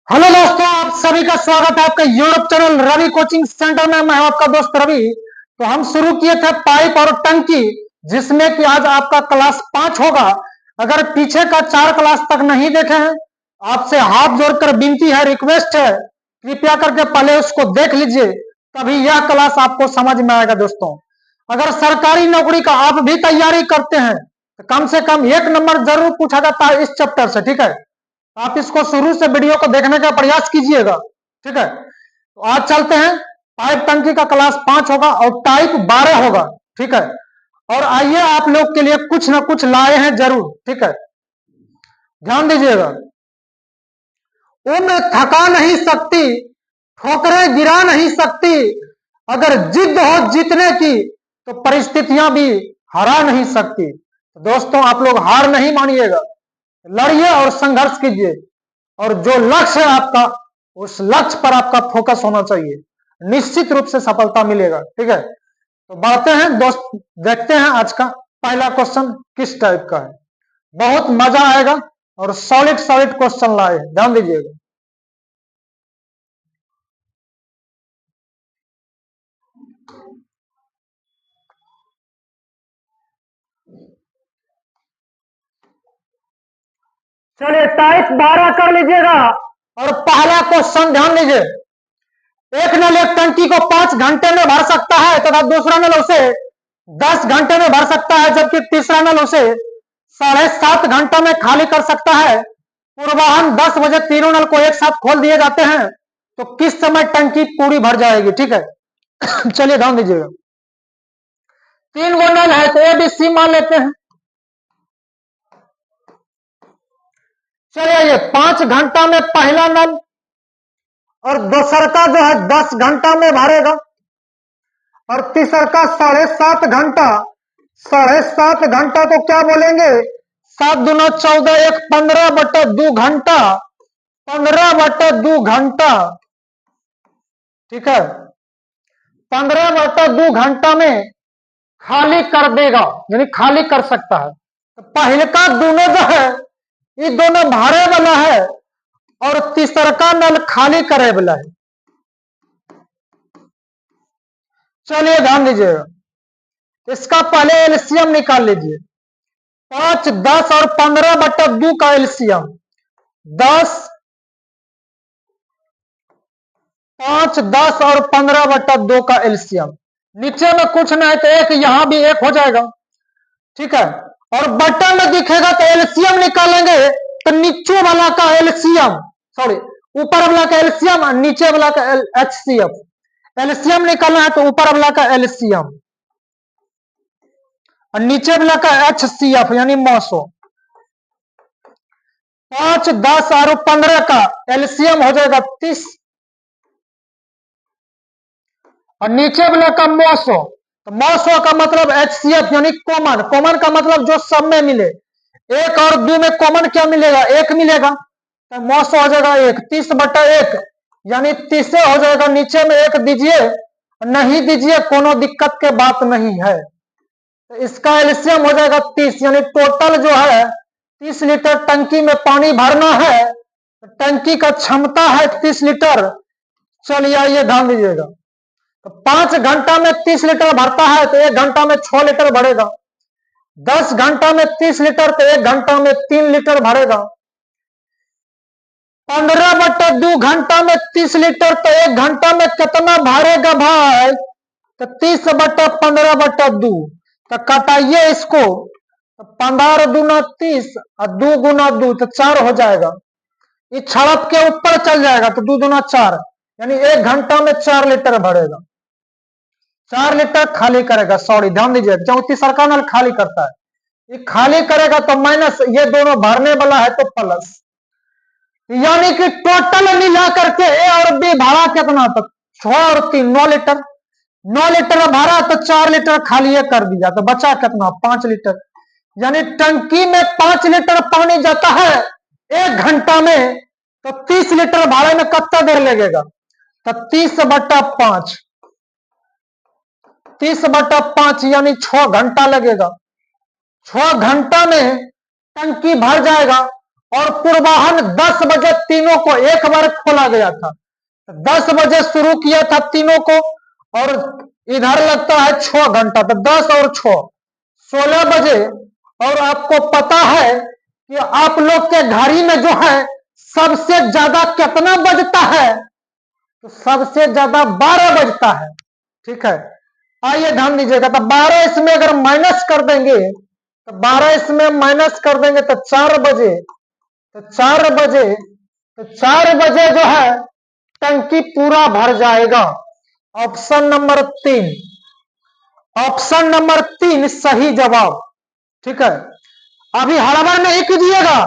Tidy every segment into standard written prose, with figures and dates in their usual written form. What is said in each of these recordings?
Hello दोस्तों, आप सभी का स्वागत है आपका YouTube channel Ravi coaching centre में। मैं हूं आपका दोस्त रवि। तो हम शुरू किए थे पाइप और टंकी, जिसमें कि आज आपका क्लास 5 होगा। अगर पीछे का 4 क्लास तक नहीं देखे हैं, आपसे हाथ जोड़कर विनती है, रिक्वेस्ट है, कृपया करके पहले उसको देख लीजिए, तभी यह क्लास आपको समझ में आएगा। दोस्तों, अगर सरकारी नौकरी का आप भी तैयारी करते हैं तो कम से कम 1 नंबर जरूर पूछा जाता है इस चैप्टर से। ठीक है, आप इसको शुरू से वीडियो को देखने का प्रयास कीजिएगा। ठीक है, तो आज चलते हैं। पाइप टंकी का क्लास 5 होगा और टाइप 12 होगा। ठीक है, और आइए आप लोग के लिए कुछ ना कुछ लाए हैं जरूर। ठीक है, ध्यान दीजिएगा। उम्र थका नहीं सकती, ठोकरें गिरा नहीं सकती, अगर जिद हो जीतने की तो परिस्थितियां भी हरा नहीं सकती। तो दोस्तों, आप लोग हार नहीं मानिएगा, लड़िए और संघर्ष कीजिए, और जो लक्ष्य है आपका, उस लक्ष्य पर आपका फोकस होना चाहिए। निश्चित रूप से सफलता मिलेगा। ठीक है, तो बढ़ते हैं दोस्त, देखते हैं आज का पहला क्वेश्चन किस टाइप का है। बहुत मजा आएगा और सॉलिड सॉलिड क्वेश्चन लाए, ध्यान दीजिएगा। चलिए, टाइप 12 कर लीजिएगा और पहला क्वेश्चन ध्यान दीजिए। एक नल एक टंकी को 5 घंटे में भर सकता है तथा दूसरा नल उसे 10 घंटे में भर सकता है, जबकि तीसरा नल उसे 7.5 घंटा में खाली कर सकता है। पूर्वाह्न 10 बजे तीनों नल को एक साथ खोल दिए जाते हैं, तो किस समय टंकी पूरी भर जाएगी। ठीक है, चलिए ध्यान दीजिएगा। 3 गो नल है तो ABC मान लेते हैं। चलिए, ये 5 घंटा में पहला नल और दूसर का जो है 10 घंटा में भरेगा, और तीसर का 7.5 घंटा। 7.5 घंटा को क्या बोलेंगे? 7 दूना 14, 1 15/2 घंटा। 15/2 घंटा। ठीक है, 15/2 घंटा में खाली कर देगा, यानी खाली कर सकता है। तो पहले का दोनों जो है ये दोनों भरे वाला है, और तीसर का नल खाली करे वाला है। चलिए ध्यान दीजिएगा, इसका पहले एलसीएम निकाल लीजिए। 5, 10 और 15/2 का एलसीएम 10। 5, 10 और 15/2 का एलसीएम। नीचे में कुछ नहीं तो एक यहां भी एक हो जाएगा। ठीक है, और बटन में दिखेगा तो एलसीएम निकालेंगे, तो नीचे वाला का एलसीएम, सॉरी, ऊपर वाला का एलसीएम और नीचे वाला का एचसीएफ। एलसीएम निकालना है तो ऊपर वाला का एलसीएम और नीचे वाला का एचसीएफ, यानी मौसो। 5, 10 और 15 का एलसीएम हो जाएगा 30, और नीचे वाला का मौसो। तो मौसो का मतलब एचसीएफ, यानी कॉमन। कॉमन का मतलब जो सब में मिले। 1 और 2 में कॉमन क्या मिलेगा? 1 मिलेगा, तो मौसो हो जाएगा 1। 30/1 यानी 30 हो जाएगा। नीचे में 1 दीजिए, नहीं दीजिए, कोनो दिक्कत के बात नहीं है। तो इसका एलसीएम हो जाएगा 30, यानी टोटल जो है 30 लीटर टंकी में पानी भरना है। टंकी का क्षमता है 30 लीटर। चलिए आइए ध्यान दीजिएगा। तो 5 घंटा में 30 लीटर भरता है तो 1 घंटा में 6 लीटर भरेगा। 10 घंटा में 30 लीटर तो 1 घंटा में 3 लीटर भरेगा। 15/2 घंटा में 30 लीटर तो 1 घंटा में कितना भरेगा भाई? तो 30/15/2। तो कटाइए इसको, 15 दूना 30 और 2 गुना 2 तो 4 हो जाएगा। ये छड़प के ऊपर चल जाएगा तो 2 दूना 4, यानी 1 घंटा में 4 लीटर भरेगा। 4 लीटर खाली करेगा। सॉरी, ध्यान दीजिए, क्योंकि सरकार नल खाली करता है। ये खाली करेगा तो माइनस, ये दोनों भरने वाला है तो प्लस, यानी कि टोटल मिला करके ए और बी भरा कितना? तो 6 और 3 9 लीटर। 9 लीटर भरा तो 4 लीटर खाली कर दिया, तो बचा कितना? 5 लीटर। यानी टंकी में 5 लीटर पानी जाता है 1 घंटा में, तो 30 लीटर भरे में कितना देर लगेगा? तो 30/5। 30/5 यानी 6 घंटा लगेगा। 6 घंटा में टंकी भर जाएगा, और पूर्वाहन 10 बजे तीनों को एक बार खोला गया था। 10 बजे शुरू किया था तीनों को, और इधर लगता है 6 घंटा, तो 10 और 6 16 बजे। और आपको पता है कि आप लोग के घड़ी में जो है सबसे ज्यादा कितना बजता है? तो सबसे ज्यादा 12 बजता है। ठीक है, आइए ध्यान दीजिएगा। तो 12 इसमें अगर माइनस कर देंगे, तो 12 इसमें माइनस कर देंगे तो 4 बजे, तो 4 बजे, तो 4 बजे जो है टंकी पूरा भर जाएगा। ऑप्शन नंबर 3, ऑप्शन नंबर 3 सही जवाब। ठीक है, अभी हड़बड़ नहीं कीजिएगा,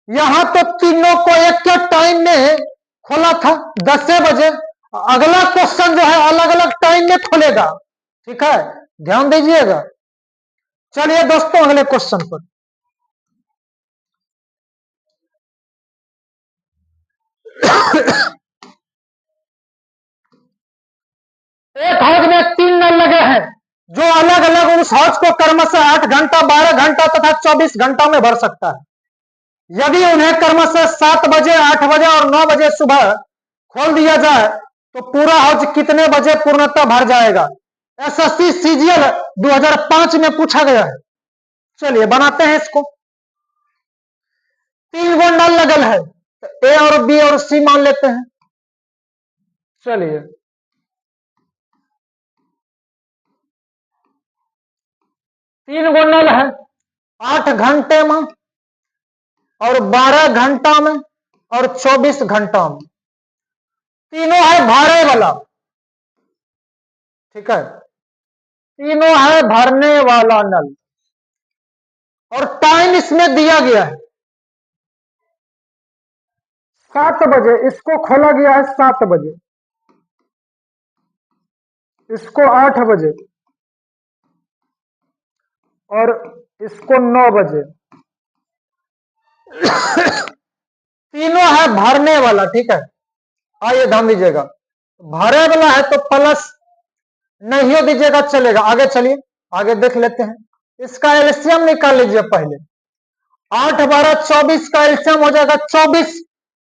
यहां तो तीनों को एक के टाइम में खोला था 10 बजे। अगला क्वेश्चन जो है अलग अलग टाइम में खोलेगा। ठीक है, ध्यान दीजिएगा। चलिए दोस्तों अगले क्वेश्चन पर। एक हौज में 3 नल लगे हैं जो अलग अलग उस हौज को क्रमशः 8 घंटा, 12 घंटा तथा 24 घंटा में भर सकता है। यदि उन्हें क्रमशः 7 बजे, 8 बजे और 9 बजे सुबह खोल दिया जाए तो पूरा हौज कितने बजे पूर्णतः भर जाएगा? एसएससी सीजीएल 2005 में पूछा गया है। चलिए बनाते हैं इसको। 3 गो नल लगल है, ए और बी और सी मान लेते हैं। चलिए 3 गो नल है, 8 घंटे में और 12 घंटा में और 24 घंटा में। तीनों है भरे वाला। ठीक है, तीनों है भरने वाला नल, और टाइम इसमें दिया गया है 7 बजे। इसको खोला गया है 7 बजे, इसको 8 बजे और इसको 9 बजे। तीनों है भरने वाला। ठीक है, आइए ध्यान दीजिएगा। भरे वाला है तो प्लस नहीं हो दीजिएगा, चलेगा। आगे चलिए, आगे देख लेते हैं। इसका एलसीएम निकाल लीजिए पहले। 8 12 24 का एलसीएम हो जाएगा 24,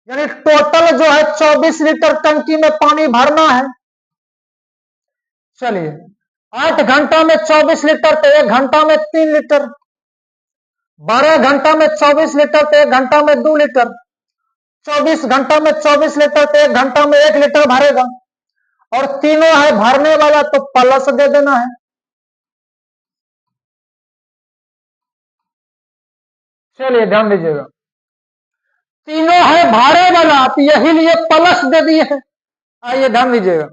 यानी टोटल जो है 24 लीटर टंकी में पानी भरना है। चलिए 8 घंटा में 24 लीटर तो 1 घंटा में 3 लीटर, 12 घंटा में 24 लीटर तो 1 घंटा में 2 लीटर, 24 घंटा में 24 लीटर तो 1 घंटा में 1 लीटर भरेगा। और तीनों है भरने वाला तो प्लस दे देना है। चलिए ध्यान दीजिएगा, तीनों है भारे वाला तो यही लिए प्लस दे दिए है। आइए ध्यान दीजिएगा,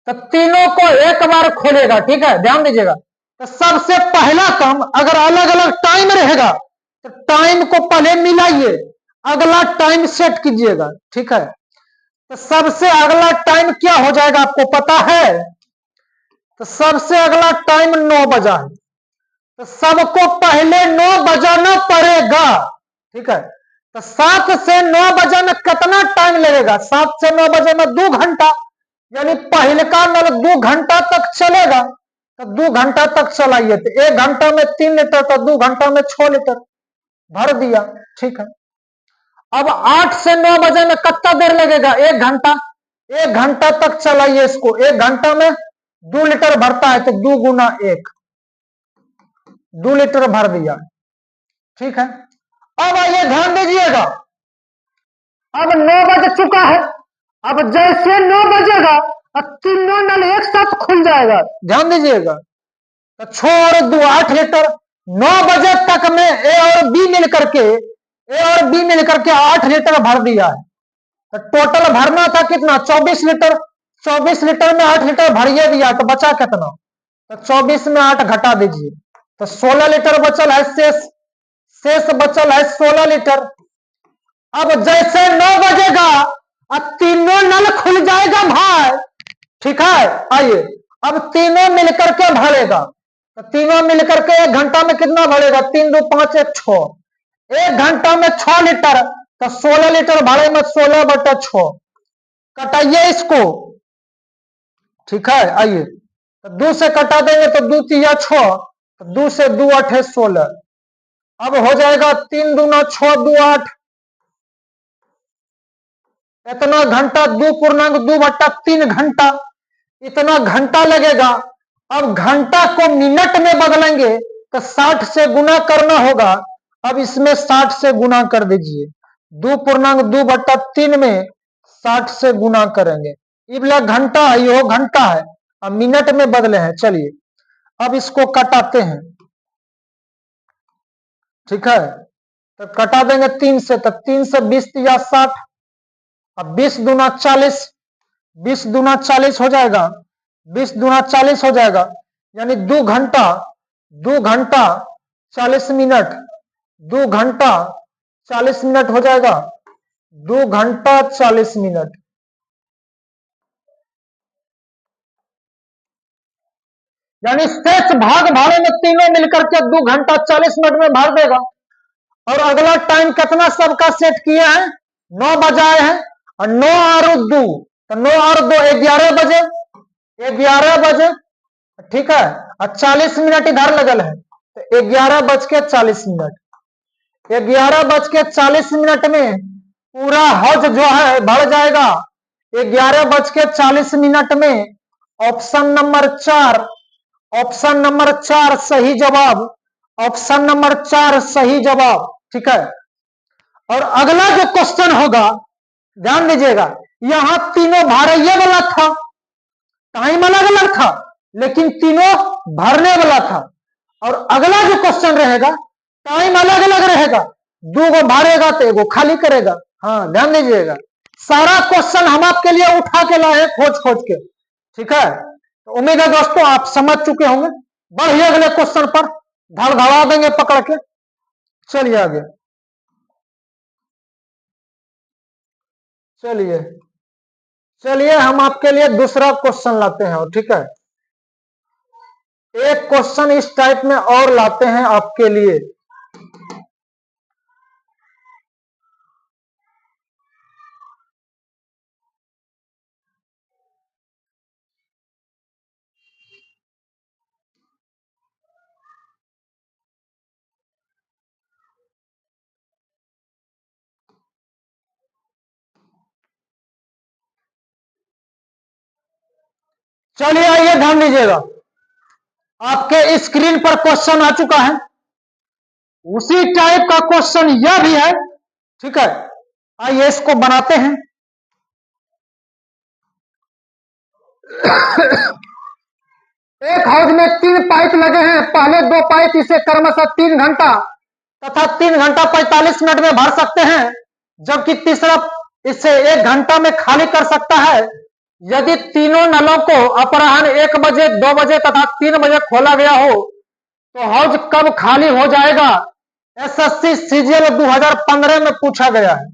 तो तीनों को एक बार खोलेगा। ठीक है, ध्यान दीजिएगा। तो सबसे पहला काम, अगर अलग अलग टाइम रहेगा तो टाइम को पहले मिलाइए, अगला टाइम सेट कीजिएगा। ठीक है, तो सबसे अगला टाइम क्या हो जाएगा आपको पता है? तो सबसे अगला टाइम 9 बजा है, तो सबको पहले 9 बजाना पड़ेगा। ठीक है, तो 7 से 9 बजे में कितना टाइम लगेगा? 7 से 9 बजे में 2 घंटा, यानी पहले का नल 2 घंटा तक चलेगा। तो 2 घंटा तक चलाइए, तो 1 घंटा में 3 लीटर, तो 2 घंटा में 6 लीटर भर दिया। ठीक है, अब 8 से 9 बजे में कितना देर लगेगा? 1 घंटा। 1 घंटा तक चलाइए इसको। 1 घंटा में 2 लीटर भरता है, तो 2 गुना 1, 2 लीटर भर दिया। ठीक है, अब आइए ध्यान दीजिएगा, अब 9 बज चुका है। अब जैसे 9 बजेगा अब तीनों नल एक साथ खुल जाएगा। ध्यान दीजिएगा, तो 6 और 2 8 लीटर। 9 बजे तक में ए और बी मिलकर के 8 लीटर भर दिया है। तो टोटल भरना था कितना? 24 लीटर। 24 लीटर में 8 लीटर भरिए दिया, तो बचा कितना? तो 24 में 8 घटा दीजिए, तो 16 लीटर बचल है। शेष बचल है 16 लीटर। अब जैसे 9 बजेगा अब तीनों नल खुल जाएगा भाई। ठीक है, आइए अब तीनों मिलकर के भरेगा। तो तीनों मिलकर के 1 घंटा में कितना भरेगा? 3 2 5 1 6। 1 घंटा में 6 लीटर, तो 16 लीटर भरे में 16 बटा 6। कटाइए इसको। ठीक है, आइए तो 2 से कटा देंगे तो 2 3 6, 2 से 2 8 16, अब हो जाएगा 3 दूना 6 दू 8, इतना घंटा 2.2/3 घंटा, इतना घंटा लगेगा। अब घंटा को मिनट में बदलेंगे तो 60 से गुना करना होगा। अब इसमें 60 से गुना कर दीजिए, 2.2/3 में 60 से गुना करेंगे। इबला घंटा है, यो घंटा है, अब मिनट में बदले हैं। चलिए अब इसको कटाते हैं, ठीक है। तो कटा देंगे 3 से, तो 3 से 20 या 60, अब 20 दूना 40, 20 दूना 40 हो जाएगा, 20 दूना 40 हो जाएगा, यानी 2 घंटा 40 मिनट, 2 घंटा 40 मिनट हो जाएगा, 2 घंटा 40 मिनट। यानी शेष भाग भाड़े में तीनों मिलकर के 2 घंटा 40 मिनट में भर देगा। और अगला टाइम कितना सबका सेट किया है, 9 बजाए हैं, और 9 और 2, तो 9 और 2 11 बजे, 11 बजे, ठीक है। और 40 मिनट इधर लगल है, तो 11:40, 11:40 में पूरा हौज जो है भर जाएगा। 11:40 में ऑप्शन नंबर 4, ऑप्शन नंबर 4 सही जवाब, ऑप्शन नंबर 4 सही जवाब, ठीक है। और अगला जो क्वेश्चन होगा, ध्यान दीजिएगा, यहां तीनों भारतीय वाला था, टाइम अलग अलग था लेकिन तीनों भरने वाला था। और अगला जो क्वेश्चन रहेगा टाइम अलग अलग रहेगा, 2 को भरेगा तो 1 को खाली करेगा। हाँ ध्यान दीजिएगा, सारा क्वेश्चन हम आपके लिए उठा के लाए खोज खोज के, ठीक है। तो उम्मीद है दोस्तों आप समझ चुके होंगे। बढ़िए अगले क्वेश्चन पर धड़धड़ा देंगे पकड़ के। चलिए आगे, चलिए चलिए हम आपके लिए दूसरा क्वेश्चन लाते हैं, ठीक है। एक क्वेश्चन इस टाइप में और लाते हैं आपके लिए। चलिए आइए ध्यान दीजिएगा, आपके स्क्रीन पर क्वेश्चन आ चुका है, उसी टाइप का क्वेश्चन यह भी है, ठीक है। आइए इसको बनाते हैं। एक हौज में 3 पाइप लगे हैं, पहले 2 पाइप इसे क्रमशः 3 घंटा तथा 3 घंटा 45 मिनट में भर सकते हैं, जबकि तीसरा इसे 1 घंटा में खाली कर सकता है। यदि तीनों नलों को अपराह्न 1 बजे, 2 बजे तथा 3 बजे खोला गया हो तो हौज कब खाली हो जाएगा? एसएससी सीजीएल 2015 में पूछा गया है,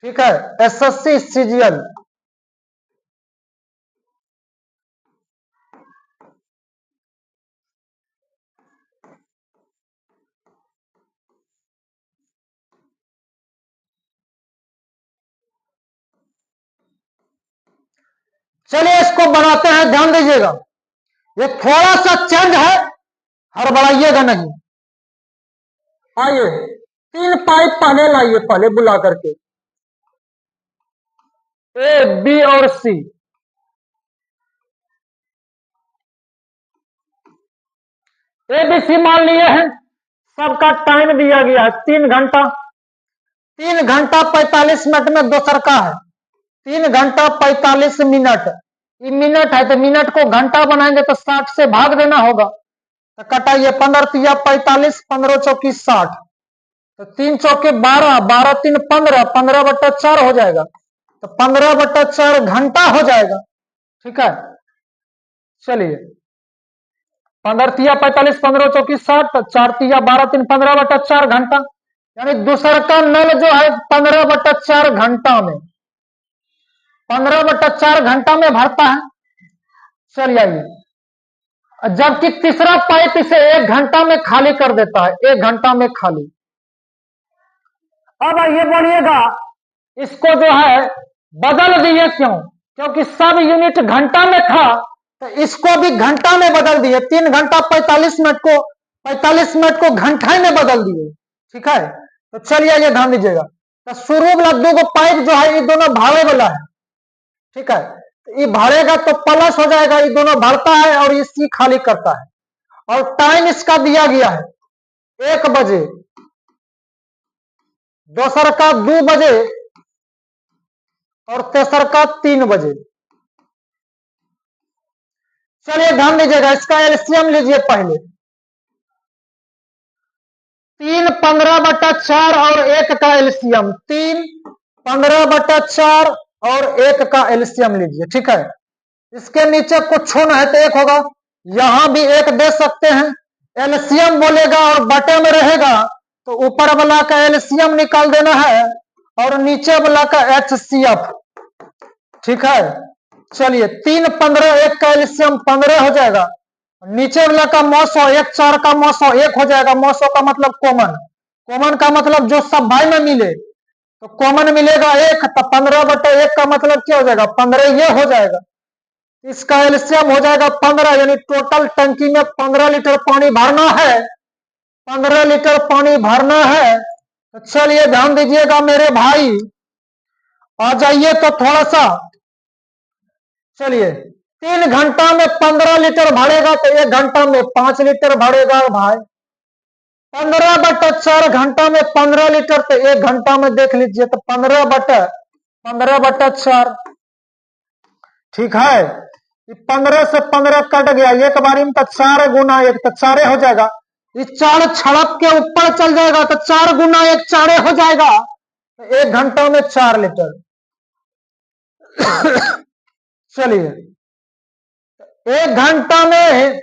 ठीक है। एसएससी सीजीएल चलिए इसको बनाते हैं, ध्यान दीजिएगा, ये थोड़ा सा चेंज है, हड़बड़ाइएगा नहीं। आइए 3 पाइप पहले लाइए, पहले बुला करके, ए बी और सी। ए बी सी मान लिए हैं, सबका टाइम दिया गया है 3 घंटा, 3 घंटा 45 मिनट में दोसर का है 3 घंटा 45 मिनट, ये मिनट है तो मिनट को घंटा बनाएंगे तो 60 से भाग देना होगा। तो कटाइए, 15 45, 15 चौकी 60, तो 3 चौके 12, 12 3 15, 15/4 हो जाएगा, तो 15/4 घंटा हो जाएगा, ठीक है। चलिए 15 45, 15 चौकी 60, 4 12 3 15/4 घंटा, यानी दूसरा का नल जो है 15/4 घंटा में, 15/4 घंटा में भरता है। चलिए आइए, जबकि तीसरा पाइप इसे 1 घंटा में खाली कर देता है, 1 घंटा में खाली। अब आइए बोलिएगा, इसको जो है बदल दिए क्यों? क्योंकि सब यूनिट घंटा में था तो इसको भी घंटा में बदल दिए, 3 घंटा 45 मिनट को 45 मिनट को घंटा में बदल दिए। ठीक है, तो चलिए ये ध्यान दीजिएगा। तो शुरू वाला दो गो पाइप जो है ये दोनों भाड़े वाला है। ठीक है, तो ये भरेगा तो प्लस हो जाएगा, ये दोनों भरता है और ये सी खाली करता है। और टाइम इसका दिया गया है 1 बजे, दोसर का 2 बजे और तेसर का 3 बजे। चलिए ध्यान दीजिएगा, इसका एलसीएम लीजिए पहले। 3 15/4 और 1 का एलसीएम, 3 15/4 और 1 का एलसीएम लीजिए। ठीक है, इसके नीचे कुछ न है तो 1 होगा, यहां भी 1 दे सकते हैं। एलसीएम बोलेगा और बटे में रहेगा तो ऊपर वाला का एलसीएम निकाल देना है और नीचे वाला का एचसीएफ। ठीक है, चलिए 3 15 1 का एलसीएम 15 हो जाएगा, नीचे वाला का मौसो 1 4 का मौसो 1 हो जाएगा। मौसो का मतलब कॉमन, कॉमन का मतलब जो सब भाई में मिले, तो कॉमन मिलेगा 1, तो 15/1 का मतलब क्या हो जाएगा 15 ये हो जाएगा। इसका एलसीएम हो जाएगा 15, यानी टोटल टंकी में 15 लीटर पानी भरना है, 15 लीटर पानी भरना है। तो चलिए ध्यान दीजिएगा मेरे भाई, आ जाइए तो थोड़ा सा। चलिए 3 घंटा में 15 लीटर भरेगा तो 1 घंटा में 5 लीटर भरेगा भाई। 15/4 घंटा में 15 लीटर तो 1 घंटा में देख लीजिए तो 15/4। ठीक है, 15 से 15 कट गया, एक बारी में तो 4 गुना 1 तो 4 हो जाएगा। इस 4 छड़प के ऊपर चल जाएगा तो 4 गुना 1 4 हो जाएगा, तो 1 घंटा में 4 लीटर। चलिए 1 घंटा में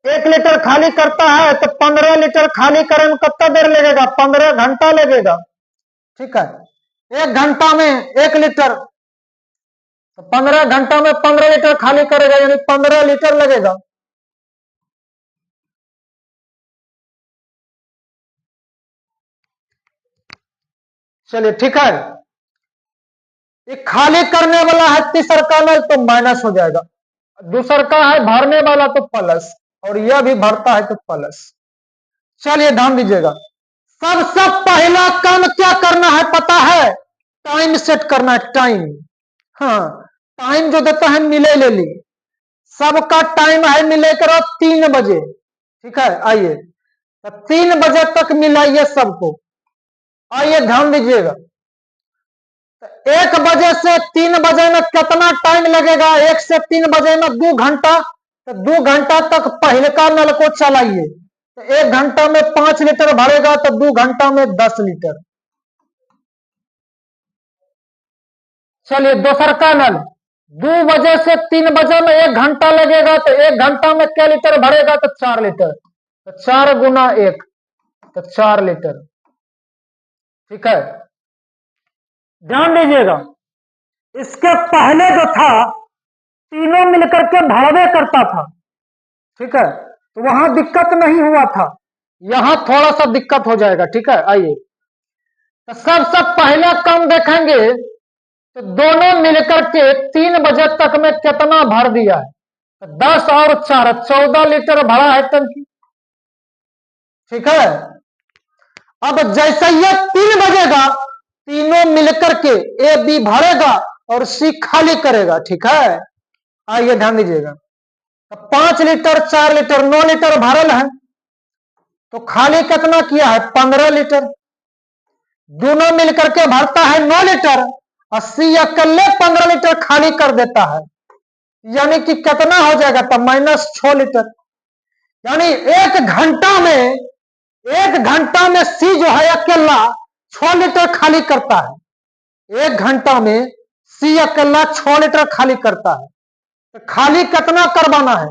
1 लीटर खाली करता है तो 15 लीटर खाली करने में कितना देर लगेगा 15 घंटा लगेगा। ठीक है, 1 घंटा में 1 लीटर, तो 15 घंटा में 15 लीटर खाली करेगा, यानी 15 लीटर लगेगा। चलिए ठीक है, ये खाली करने वाला है तीसर का नल तो माइनस हो जाएगा, दूसर का है भरने वाला तो प्लस, और यह भी भरता है तो प्लस। चलिए ध्यान दीजिएगा, सबसे पहला काम क्या करना है पता है, टाइम सेट करना है, टाइम। हाँ, टाइम जो देता है मिले ले ली, सबका टाइम है मिले करो 3 बजे। ठीक है, आइए तो 3 बजे तक मिलाइए सबको। आइए ध्यान दीजिएगा, 1 बजे से 3 बजे में कितना टाइम लगेगा, 1 से 3 बजे में 2 घंटा, तो 2 घंटा तक पहले का नल को चलाइए, तो 1 घंटा में 5 लीटर भरेगा तो 2 घंटा में 10 लीटर। चलिए दोसर का नल 2 बजे से 3 बजे में 1 घंटा लगेगा, तो 1 घंटा में क्या लीटर भरेगा तो 4 लीटर, तो 4 गुना 1 तो 4 लीटर। ठीक है, ध्यान दीजिएगा, इसके पहले जो था तीनों मिलकर के भरवे करता था। ठीक है, तो वहां दिक्कत नहीं हुआ था, यहां थोड़ा सा दिक्कत हो जाएगा। ठीक है, आइए तो सबसे पहले काम देखेंगे, तो दोनों मिलकर के 3 बजे तक में कितना भर दिया है, तो 10 और 4 14 लीटर भरा है टंकी। ठीक है, अब जैसे ये 3 बजेगा तीनों मिलकर के ए बी भरेगा और सी खाली करेगा। ठीक है, आइए ध्यान दीजिएगा, तो 5 लीटर 4 लीटर 9 लीटर भरल है, तो खाली कितना किया है 15 लीटर। दोनों मिलकर के भरता है 9 लीटर, 80 अकेले 15 लीटर खाली कर देता है, यानी कि कितना हो जाएगा तो -6 लीटर। यानी 1 घंटा में सी जो है अकेला 6 लीटर खाली करता है। 1 घंटा में सी अकेला 6 लीटर खाली करता है, तो खाली कितना करवाना है,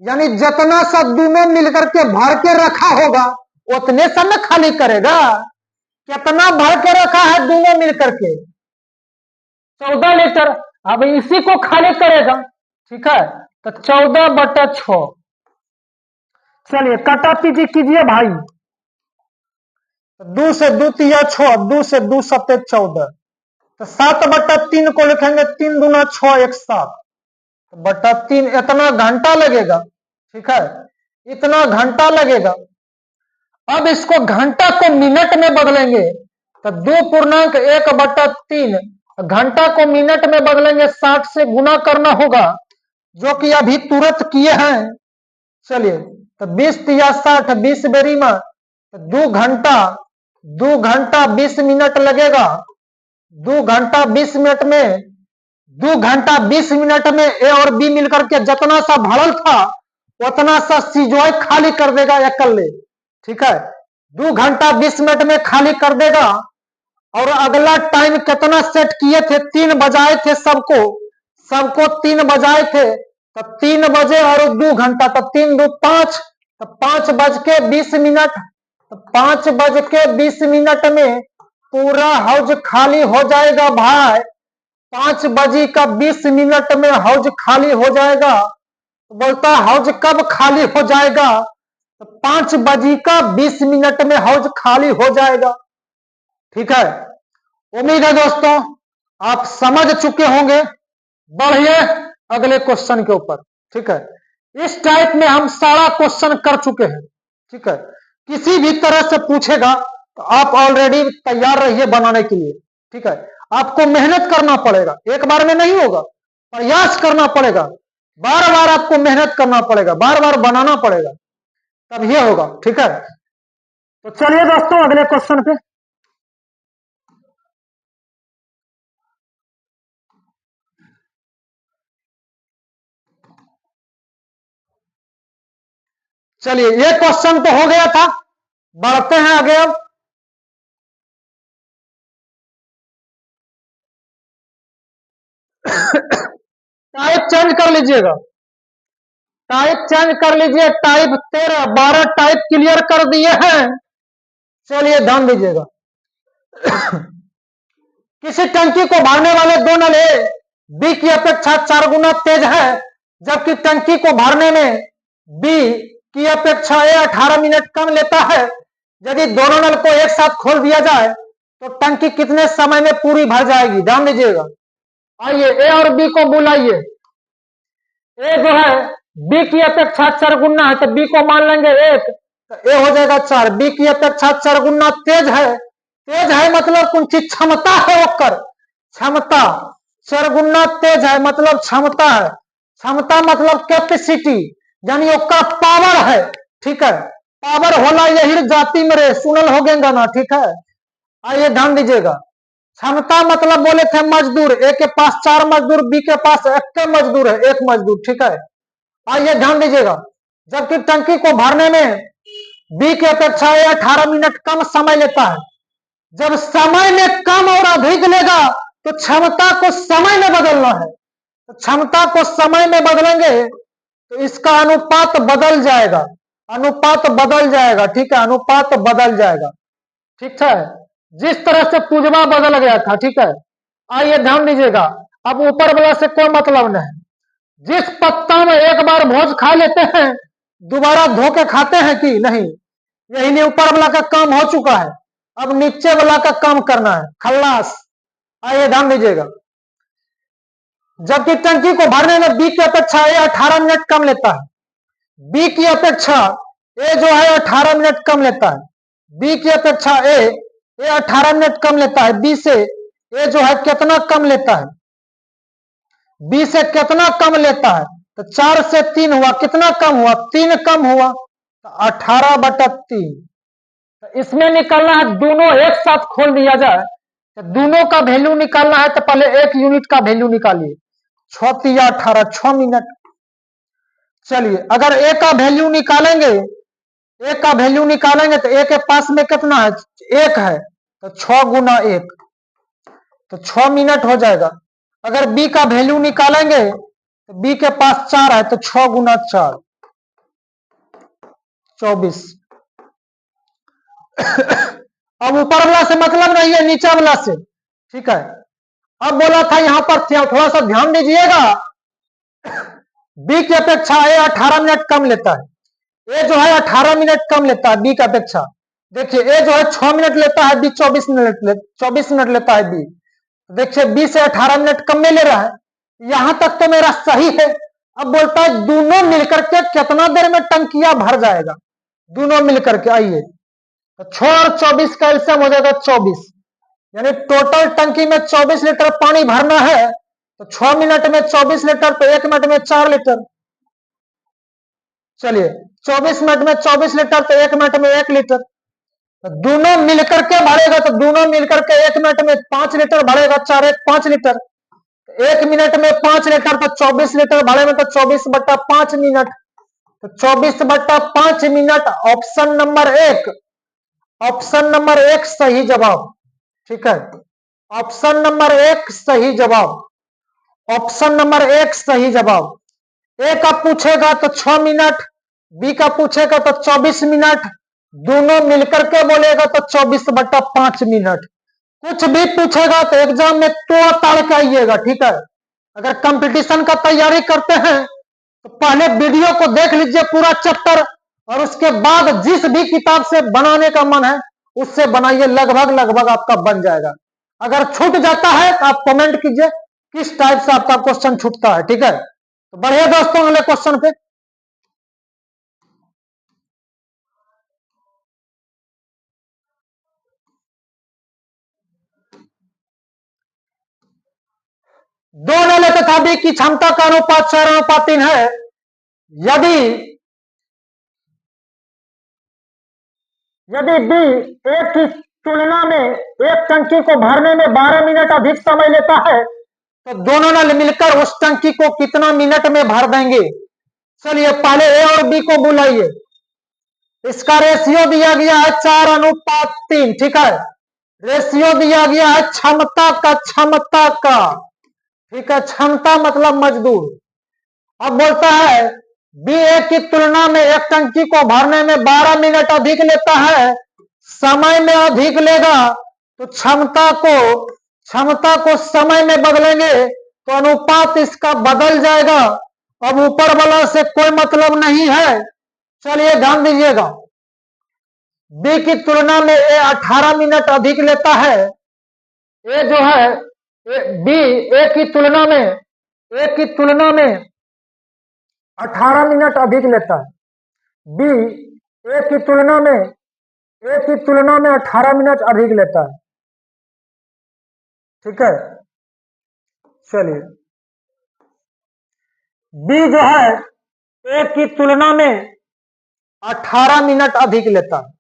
यानी जितना सा दोनों मिलकर के भर के रखा होगा उतने सा में खाली करेगा। कितना भर के रखा है दोनों मिलकर के 14 लीटर, अब इसी को खाली करेगा। ठीक है, तो 14/6। चलिए काटा पीटी कीजिए भाई, 2 से 2 तिया 6, 2 से 2 सत्ते 14, तो 7/3 को लिखेंगे, 3 दूना 6 1 7 बटा 3, इतना घंटा लगेगा। ठीक है, इतना घंटा लगेगा। अब इसको घंटा को मिनट में बदलेंगे तो 2.1/3 घंटा को मिनट में बदलेंगे, 60 से गुना करना होगा, जो कि अभी तुरंत किए हैं। चलिए, तो 20 या 60, 20 बेरी में 2 घंटा 20 मिनट लगेगा। 2 घंटा 20 मिनट में 2 घंटा 20 मिनट में ए और बी मिलकर के जितना सा भरल था उतना सा सीजोय खाली कर देगा एकल्ले। ठीक है, 2 घंटा 20 मिनट में खाली कर देगा। और अगला टाइम कितना सेट किए थे, 3 बजाए थे, सबको 3 बजाए थे, तो 3 बजे और 2 घंटा, तो 3 2 5, तो 5:20, तो 5:20 में पूरा हौज खाली हो जाएगा भाई। 5:20 में हौज खाली हो जाएगा। तो बोलता हौज कब खाली हो जाएगा, तो 5:20 में हौज खाली हो जाएगा। ठीक है, उम्मीद है दोस्तों आप समझ चुके होंगे। बढ़िए अगले क्वेश्चन के ऊपर। ठीक है, इस टाइप में हम सारा क्वेश्चन कर चुके हैं। ठीक है, किसी भी तरह से पूछेगा तो आप ऑलरेडी तैयार रहिए बनाने के लिए। ठीक है, आपको मेहनत करना पड़ेगा, एक बार में नहीं होगा, प्रयास करना पड़ेगा, बार बार आपको मेहनत करना पड़ेगा, बार बार बनाना पड़ेगा, तब ये होगा। ठीक है, तो चलिए दोस्तों अगले क्वेश्चन पे। चलिए, ये क्वेश्चन तो हो गया था, बढ़ते हैं आगे। अब टाइप चेंज कर लीजिएगा, टाइप चेंज कर लीजिए। टाइप 13 12 टाइप क्लियर कर दिए हैं। चलिए ध्यान दीजिएगा। किसी टंकी को भरने वाले दो नल ए बी की अपेक्षा 4 गुना तेज है, जबकि टंकी को भरने में बी की अपेक्षा ए 18 मिनट कम लेता है। यदि दोनों नल को एक साथ खोल दिया जाए तो टंकी कितने समय में पूरी भर जाएगी? ध्यान दीजिएगा। आइए ए और बी को बुलाइए। ए जो है बी की अपेक्षा 4 गुना है, तो बी को मान लेंगे 1, तो ए हो जाएगा 4। बी की अपेक्षा 4 गुना तेज है, तेज है मतलब कौन सी क्षमता है ओकर, क्षमता। 4 गुना तेज है मतलब क्षमता है, क्षमता मतलब कैपेसिटी, यानी ओकर पावर है। ठीक है, पावर होला यही जाति में रे, सुनल हो गएगा ना। ठीक है, आइए ध्यान दीजिएगा। क्षमता मतलब बोले थे मजदूर, ए के पास 4 मजदूर, बी के पास 1 मजदूर है, 1 मजदूर। ठीक है, आइए ध्यान दीजिएगा। जबकि टंकी को भरने में बी की अपेक्षा 18 मिनट कम समय लेता है। जब समय में कम और अधिक लेगा तो क्षमता को समय में बदलना है, तो क्षमता को समय में बदलेंगे तो इसका अनुपात बदल जाएगा, अनुपात बदल जाएगा। ठीक है, अनुपात बदल जाएगा। ठीक है, जिस तरह से पुजवा बदल गया था। ठीक है, आइए ध्यान दीजिएगा। अब ऊपर वाला से कोई मतलब नहीं। जिस पत्ता में एक बार भोज खा लेते हैं दोबारा धो के खाते हैं कि नहीं? यही लिए ऊपर वाला का काम हो चुका है, अब नीचे वाला का काम करना है, खल्लास। आइए ध्यान दीजिएगा। जबकि टंकी को भरने में बी की अपेक्षा ए 18 मिनट कम लेता है, बी की अपेक्षा ए जो है 18 मिनट कम लेता है, बी की अपेक्षा ए 18 मिनट कम लेता है। बी से ए जो है कितना कम लेता है? बी से कितना कम लेता है? तो 4 से 3 हुआ, कितना कम हुआ? 3 कम हुआ, तो 18/3। तो इसमें निकालना है, दोनों एक साथ खोल दिया जाए तो दोनों का वैल्यू निकालना है, तो पहले 1 यूनिट का वैल्यू निकालिए। 6 या 18, 6 मिनट। चलिए, अगर ए का वैल्यू निकालेंगे, ए का वैल्यू निकालेंगे तो ए के पास में कितना है? 1 है, तो 6 गुना 1, तो 6 मिनट हो जाएगा। अगर बी का वैल्यू निकालेंगे तो बी के पास 4 है, तो 6 गुना 4, 24। अब ऊपर वाला से मतलब नहीं है, नीचे वाला से। ठीक है, अब बोला था यहां पर थोड़ा सा ध्यान दीजिएगा। बी की अपेक्षा ए 18 मिनट कम लेता है, ए जो है 18 मिनट कम लेता है बी की अपेक्षा। देखिए ए जो है 6 मिनट लेता है, बी 24 मिनट लेता है बी। देखिए बी से 18 मिनट कम में ले रहा है। यहां तक तो मेरा सही है, अब बोलता है दोनों मिलकर के कितना देर में टंकिया भर जाएगा, दोनों मिलकर के। आइए, तो 6 और 24 का एलसीएम हो जाएगा 24, यानी टोटल टंकी में 24 लीटर पानी भरना है, तो 6 मिनट में 24 लीटर, तो 1 मिनट में 4 लीटर। चलिए, 24 मिनट में 24 लीटर, तो 1 मिनट में 1 लीटर। तो दोनों मिलकर के भरेगा, तो दोनों मिलकर के 1 मिनट में 5 लीटर भरेगा, 4 1 5 लीटर। 1 मिनट में 5 लीटर, तो 24 लीटर भरेगा, तो 24/5 मिनट। तो 24/5 minute option number 1, option number 1 सही जवाब। ठीक है, ऑप्शन नंबर 1 सही जवाब, ऑप्शन नंबर 1 सही जवाब। ए का पूछेगा तो 6 मिनट, बी का पूछेगा तो 24 मिनट, दोनों मिलकर के बोलेगा तो 24/5 मिनट। कुछ भी पूछेगा तो एग्जाम में तो ताड़ के आइएगा। ठीक है, अगर कंपटीशन का तैयारी करते हैं तो पहले वीडियो को देख लीजिए पूरा चैप्टर, और उसके बाद जिस भी किताब से बनाने का मन है उससे बनाइए, लगभग लगभग आपका बन जाएगा। अगर छूट जाता है तो आप कमेंट कीजिए किस टाइप से आपका क्वेश्चन छूटता है। ठीक है, तो बढ़िया दोस्तों, अगले क्वेश्चन पे। दो नले तथा बी की क्षमता का अनुपात 4:3 है। यदि यदि बी एक की तुलना में एक टंकी को भरने में 12 मिनट अधिक समय लेता है, तो दोनों नल मिलकर उस टंकी को कितना मिनट में भर देंगे। चलिए, पहले ए और बी को बुलाइए। इसका रेशियो दिया गया है 4:3। ठीक है, रेशियो दिया गया है क्षमता का, क्षमता का। ठीक है, क्षमता मतलब मजदूर। अब बोलता है बी ए की तुलना में एक टंकी को भरने में 12 मिनट अधिक लेता है, समय में अधिक लेगा, तो क्षमता को समय में बदलेंगे तो अनुपात इसका बदल जाएगा। अब ऊपर वाला से कोई मतलब नहीं है। चलिए ध्यान दीजिएगा, बी की तुलना में ए 18 मिनट अधिक लेता है। ए जो है बी ए की तुलना में 18 मिनट अधिक लेता है। बी ए की तुलना में 18 मिनट अधिक लेता है। ठीक है, चलिए, बी जो है ए की तुलना में 18 मिनट अधिक लेता है।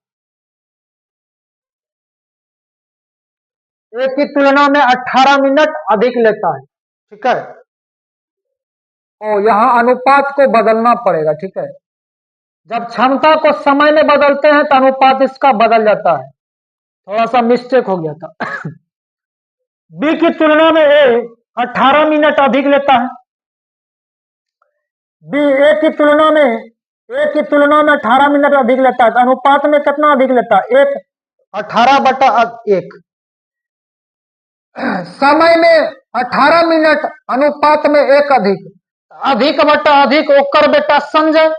ए की तुलना में 18 मिनट अधिक लेता है। ठीक है, और यहां अनुपात को बदलना पड़ेगा। ठीक है, जब क्षमता को समय में बदलते हैं तो अनुपात इसका बदल जाता है। थोड़ा सा मिस्टेक हो गया था। बी की तुलना में ए 18 मिनट अधिक लेता है। बी ए की तुलना में 18 मिनट अधिक लेता है, तो अनुपात में कितना अधिक लेता है? 1, 18/1। समय में 18 मिनट, अनुपात में 1 अधिक, अधिक बटा अधिक ओकर बेटा संजय।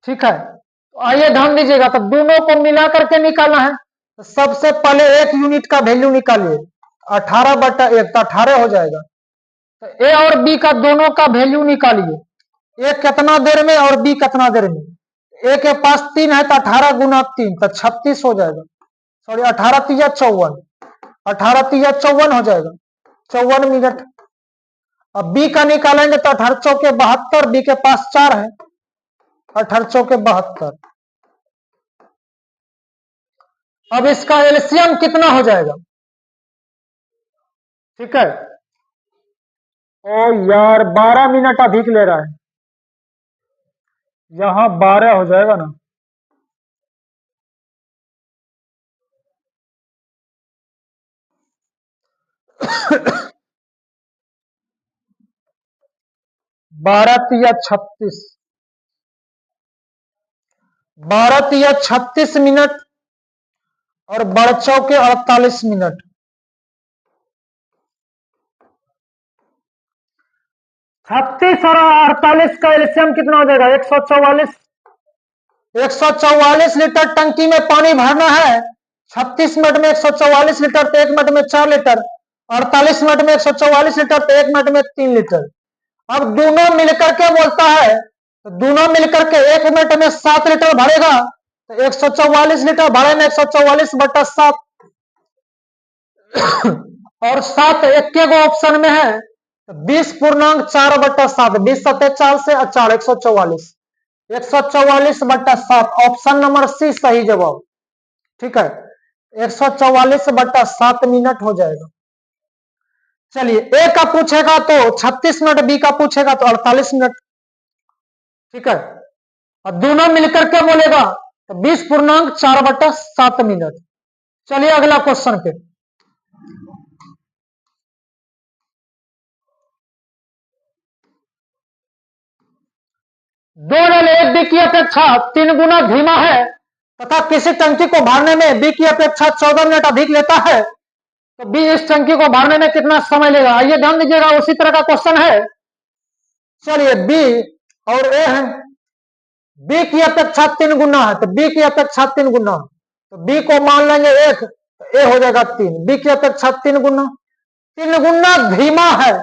ठीक है, तो आइए ध्यान दीजिएगा, तो दोनों को मिला करके निकालना है। तो सबसे पहले 1 यूनिट का वैल्यू निकालिए, 18/1, तो 18 हो जाएगा। तो ए और बी का दोनों का वैल्यू निकालिए, ए कितना देर में और बी कितना देर में। ए के पास 3 है, तो 18 गुना 3, तो 36 हो जाएगा। सॉरी, 18 तिया 54, 18 तिया 54 हो जाएगा, 54 मिनट। अब बी का निकालेंगे तो 18 चौके 72, बी के पास 4 है, 18 चौके 72। अब इसका एलसीएम कितना हो जाएगा? ठीक है, ओ यार 12 मिनट अधिक ले रहा है, यहां 12 हो जाएगा ना। बारह तिया 36, 12 तिया 36 मिनट और बड़चौ के 48 मिनट। 36 और 48 का एलसीएम कितना हो जाएगा? 144। 144 लीटर टंकी में पानी भरना है, 36 मिनट में 144 लीटर, तो 1 मिनट में 4 लीटर, 48 मिनट में 144 लीटर, तो 1 मिनट में 3 लीटर। अब दोनों मिलकर के बोलता है, तो दोनों मिलकर के 1 मिनट में 7 लीटर भरेगा, तो 144 लीटर भरे में 144/7 और 7 एक ऑप्शन में है, तो 20.4/7, 20 से 4 144, 144/7 ऑप्शन नंबर सी सही जवाब। ठीक है, 144/7 मिनट हो जाएगा। चलिए, ए का पूछेगा तो 36 मिनट, बी का पूछेगा तो 48 मिनट। ठीक है, और दोनों मिलकर के बोलेगा तो 20.4/7 मिनट। चलिए अगला क्वेश्चन पे। दो नल एक बी की अपेक्षा 3 गुना धीमा है तथा किसी टंकी को भरने में बी की अपेक्षा 14 मिनट अधिक लेता है, तो बी इस टंकी को भरने में कितना समय लेगा? आइए ध्यान दीजिएगा, उसी तरह का क्वेश्चन है। चलिए, बी और ए है, बी की अपेक्षा 3 गुना है, तो बी की अपेक्षा 3 गुना, तो बी को मान लेंगे 1, तो ए हो जाएगा 3। बी की अपेक्षा 3 गुना, 3 गुना धीमा है।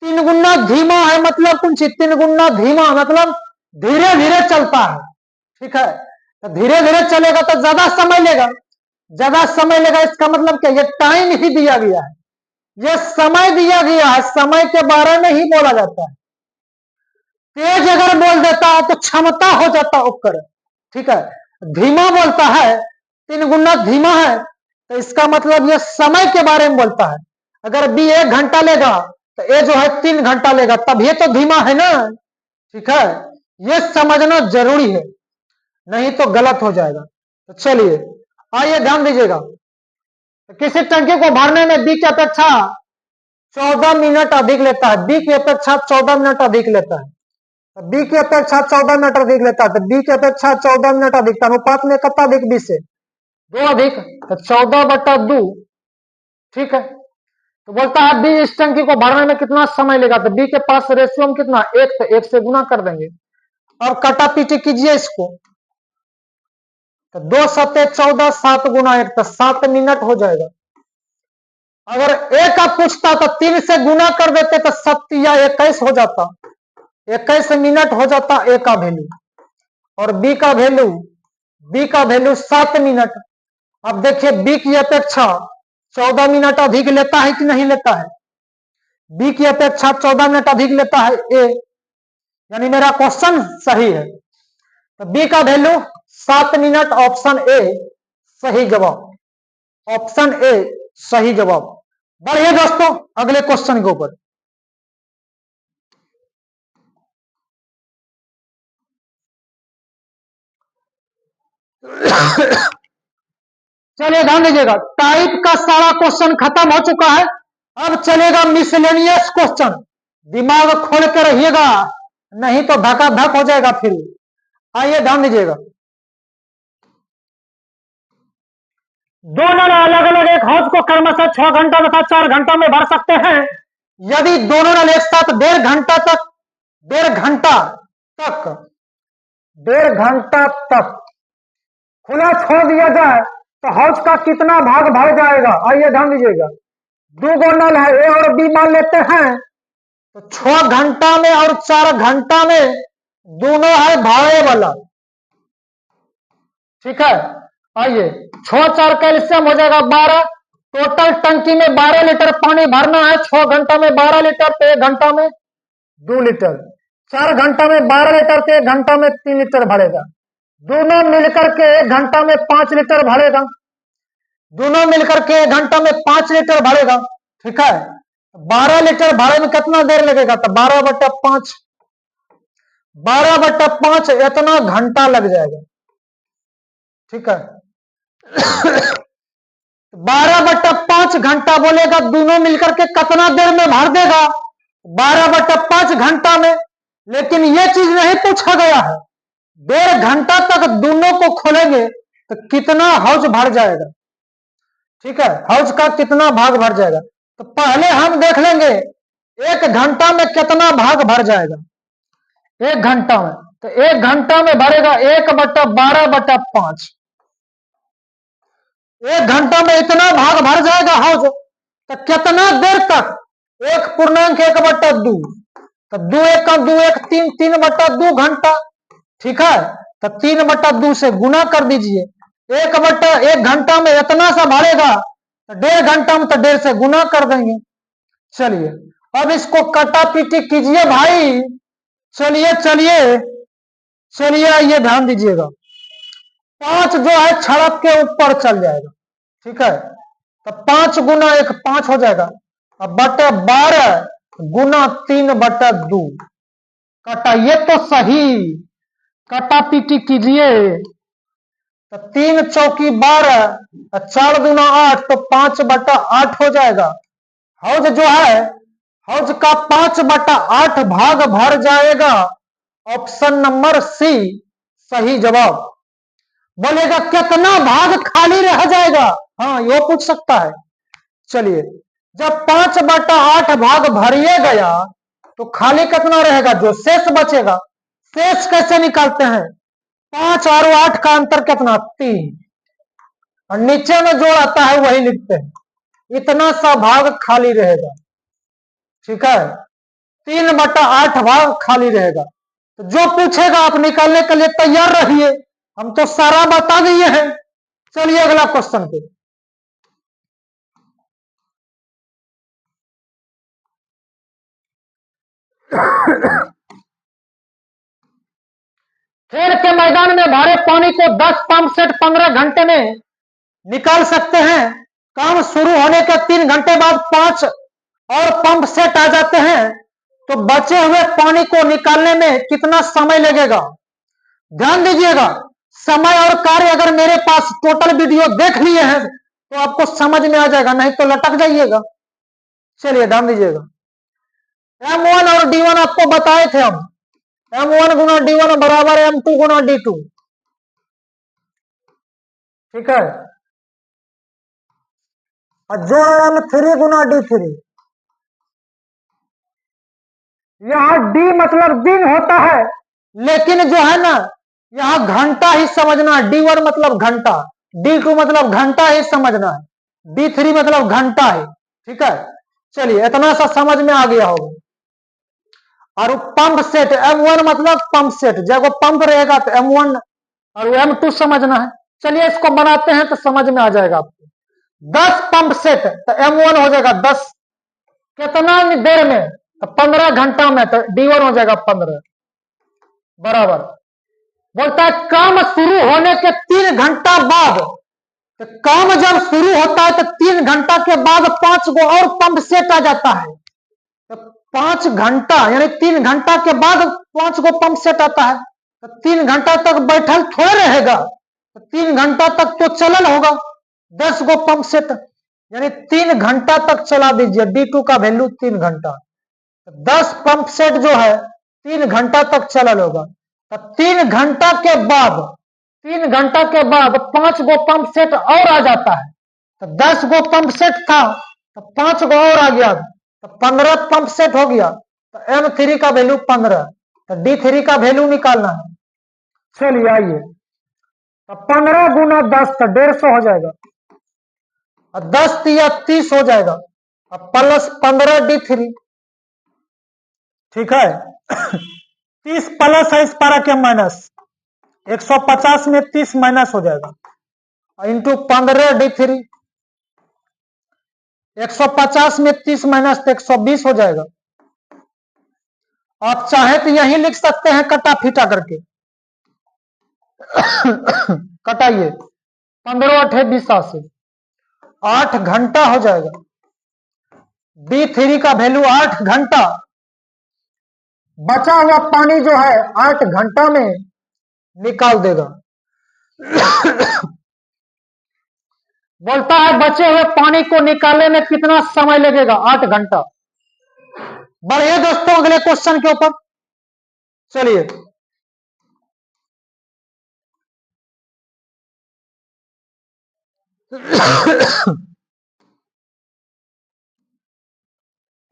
3 गुना धीमा है मतलब कौन सी? 3 गुना धीमा मतलब धीरे धीरे चलता है। ठीक है, तो धीरे धीरे चलेगा तो ज्यादा समय लेगा, ज्यादा समय लेगा, इसका मतलब क्या? ये टाइम ही दिया गया है, ये समय दिया गया है, समय के बारे में ही बोला जाता है। तेज अगर बोल देता है तो क्षमता हो जाता उपकरण। ठीक है, धीमा बोलता है, 3 गुना धीमा है, तो इसका मतलब ये समय के बारे में बोलता है। अगर बी 1 घंटा लेगा तो ए जो है 3 घंटा लेगा, तब ये तो धीमा है ना। ठीक है, ये समझना जरूरी है, नहीं तो गलत हो जाएगा। तो चलिए आइए ध्यान दीजिएगा, किसी टंकी को भरने में बी की अपेक्षा 14 मिनट अधिक लेता है, बी की अपेक्षा 14 मिनट अधिक लेता है, बी की अपेक्षा 14 मिनट अधिक लेता है, तो बी की अपेक्षा 14 मिनट अधिक, अनुपात में कितना अधिक? 20 से 2 अधिक, तो 14/2। ठीक है, तो बोलता है बी इस टंकी को भरने में कितना समय लेगा, तो बी के पास रेशियो में कितना? 1, तो 1 से गुना कर देंगे। अब कटा पीटी कीजिए इसको, तो 2 सत्ते 14, 7 गुना 1, तो 7 मिनट हो जाएगा। अगर ए का पूछता तो 3 से गुना कर देते तो 7 या 21 हो जाता, 21 मिनट हो जाता ए का वैल्यू, और बी का वैल्यू 7 मिनट। अब देखिए, बी की अपेक्षा 14 मिनट अधिक लेता है कि नहीं लेता है? बी की अपेक्षा 14 मिनट अधिक लेता है ए, यानी मेरा क्वेश्चन सही है। तो बी का वैल्यू 7 मिनट, ऑप्शन ए सही जवाब, ऑप्शन ए सही जवाब। बढ़िए दोस्तों, अगले क्वेश्चन के ऊपर। चलिए ध्यान दीजिएगा, टाइप का सारा क्वेश्चन खत्म हो चुका है, अब चलेगा मिसलेनियस क्वेश्चन। दिमाग खोल के रहिएगा, नहीं तो धक्का धक हो जाएगा फिर। आइए ध्यान दीजिएगा, दो नल अलग अलग एक हौज को क्रमशः 6 घंटा तथा 4 घंटा में भर सकते हैं। यदि दोनों नल एक साथ 1.5 घंटा तक 1.5 घंटा तक खुला छोड़ दिया जाए तो हौज का कितना भाग भर जाएगा? आइए ध्यान दीजिएगा, 2 गो नल है, ए और बी मान लेते हैं, तो 6 घंटा में और 4 घंटा में दोनों है भाड़े वाला। ठीक है, आइए 6 4 कैल्शियम हो जाएगा 12, टोटल टंकी में 12 लीटर पानी भरना है, 6 घंटा में 12 लीटर, तो 1 घंटा में 2 लीटर, 4 घंटा में 12 लीटर, तो 1 घंटा में 3 लीटर भरेगा। दोनों मिलकर के 1 घंटा में 5 लीटर भरेगा, दोनों मिलकर के 1 घंटा में 5 लीटर भरेगा। ठीक है, 12 लीटर भरे में कितना देर लगेगा? तो 12/5, 12/5 इतना घंटा लग जाएगा। ठीक है, 12/5 घंटा बोलेगा, दोनों मिलकर के कितना देर में भर देगा? 12/5 घंटा में। लेकिन ये चीज नहीं पूछा गया है, 1.5 घंटा तक दोनों को खोलेंगे तो कितना हौज भर जाएगा। ठीक है, हौज का कितना भाग भर जाएगा, तो पहले हम देख लेंगे 1 घंटा में कितना भाग भर जाएगा। 1 घंटा में, तो 1 घंटा में भरेगा 1/12/5, 1 घंटा में इतना भाग भर जाएगा हौज, तो कितना देर तक? 1.1/2, तो 2 × 1 = 2 = 1, 3, 3/2 घंटा। ठीक है, तो 3/2 से गुना कर दीजिए। 1/1 घंटा में इतना सा भरेगा, तो 1.5 घंटा में तो 1.5 से गुना कर देंगे। चलिए अब इसको कटा पीटी कीजिए भाई। चलिए चलिए चलिए, आइए ध्यान दीजिएगा। 5 जो है छड़क के ऊपर चल जाएगा। ठीक है, तो 5 × 1 = 5 हो जाएगा। अब बटे 12 गुना 3/2 कटाइए तो सही, कटा पीटी कीजिए। तो 3 चौकी 12, 4 दूना 8, तो 5/8 हो जाएगा। हौज जो है, हौज का 5/8 भाग भर जाएगा। ऑप्शन नंबर सी सही जवाब। बोलेगा कितना भाग खाली रह जाएगा, हाँ ये पूछ सकता है। चलिए, जब 5/8 भाग भरिए गया तो खाली कितना रहेगा, जो शेष बचेगा। शेष कैसे निकालते हैं, 5 और 8 का अंतर कितना, 3, और नीचे में जो आता है वही लिखते हैं। इतना सा भाग खाली रहेगा। ठीक है, 3/8 भाग खाली रहेगा। तो जो पूछेगा आप निकालने के लिए तैयार रहिए, हम तो सारा बता दिए हैं। चलिए अगला क्वेश्चन पे। खेल के मैदान में भरे पानी को 10 पंप सेट 15 घंटे में निकाल सकते हैं। काम शुरू होने के 3 घंटे बाद 5 और पंप सेट आ जाते हैं, तो बचे हुए पानी को निकालने में कितना समय लगेगा। ध्यान दीजिएगा, समय और कार्य अगर मेरे पास टोटल वीडियो देख लिए हैं तो आपको समझ में आ जाएगा, नहीं तो लटक जाइएगा। चलिए ध्यान दीजिएगा, M1 और D1 आपको बताए थे हम। M1 × D1 बराबर M2 × D2। ठीक है, और जो M3 × D3। यहां D मतलब दिन होता है, लेकिन जो है ना यहां घंटा ही समझना है। D1 मतलब घंटा, D2 मतलब घंटा ही समझना है, D3 मतलब घंटा है। ठीक है, चलिए इतना सा समझ में आ गया होगा। और पंप सेट M1 मतलब पंप सेट, जब वो पंप रहेगा तो M1 और M2 समझना है। चलिए इसको बनाते हैं तो समझ में आ जाएगा आपको। 10 पंप सेट तो M1 हो जाएगा 10, कितना देर में, तो 15 घंटा में, तो D1 हो जाएगा 15 बराबर। बोलता है काम शुरू होने के 3 घंटा बाद, तो काम जब शुरू होता है तो 3 घंटा के बाद 5 गो और पंप सेट आ जाता है। तो 5 घंटा यानी 3 घंटा के बाद 5 गो पंप सेट आता है, तो 3 घंटा तक बैठल थोड़े रहेगा, तो 3 घंटा तक तो चलल होगा 10 गो पंप सेट, यानी 3 घंटा तक चला दीजिए। D2 का वैल्यू 3 घंटा, 10 पंप सेट जो है 3 घंटा तक चलल होगा। तो 3 घंटा के बाद 5 गो पंप सेट और आ जाता है, तो 10 गो पंप सेट था तो 5 गो और आ गया, तो 15 पंप सेट हो गया। तो M3 का वैल्यू 15, तो D3 का वैल्यू निकालना है। चलिए आइए, तो 15 × 10 तो 150 हो जाएगा, और 10 या 30 हो जाएगा, अब प्लस 15 D3। ठीक है 30 प्लस है इस पारा के माइनस, 150 में 30 माइनस हो जाएगा, इंटू 15 D3। 150 में 30 माइनस तो 120 हो जाएगा। आप चाहे तो यही लिख सकते हैं कटा फीटा करके। कटाइए, 15 8 20, 8 घंटा हो जाएगा। D3 का वैल्यू 8 घंटा, बचा हुआ पानी जो है 8 घंटा में निकाल देगा। बोलता है बचे हुए पानी को निकालने में कितना समय लगेगा, 8 घंटा। बढ़िए दोस्तों अगले क्वेश्चन के ऊपर चलिए।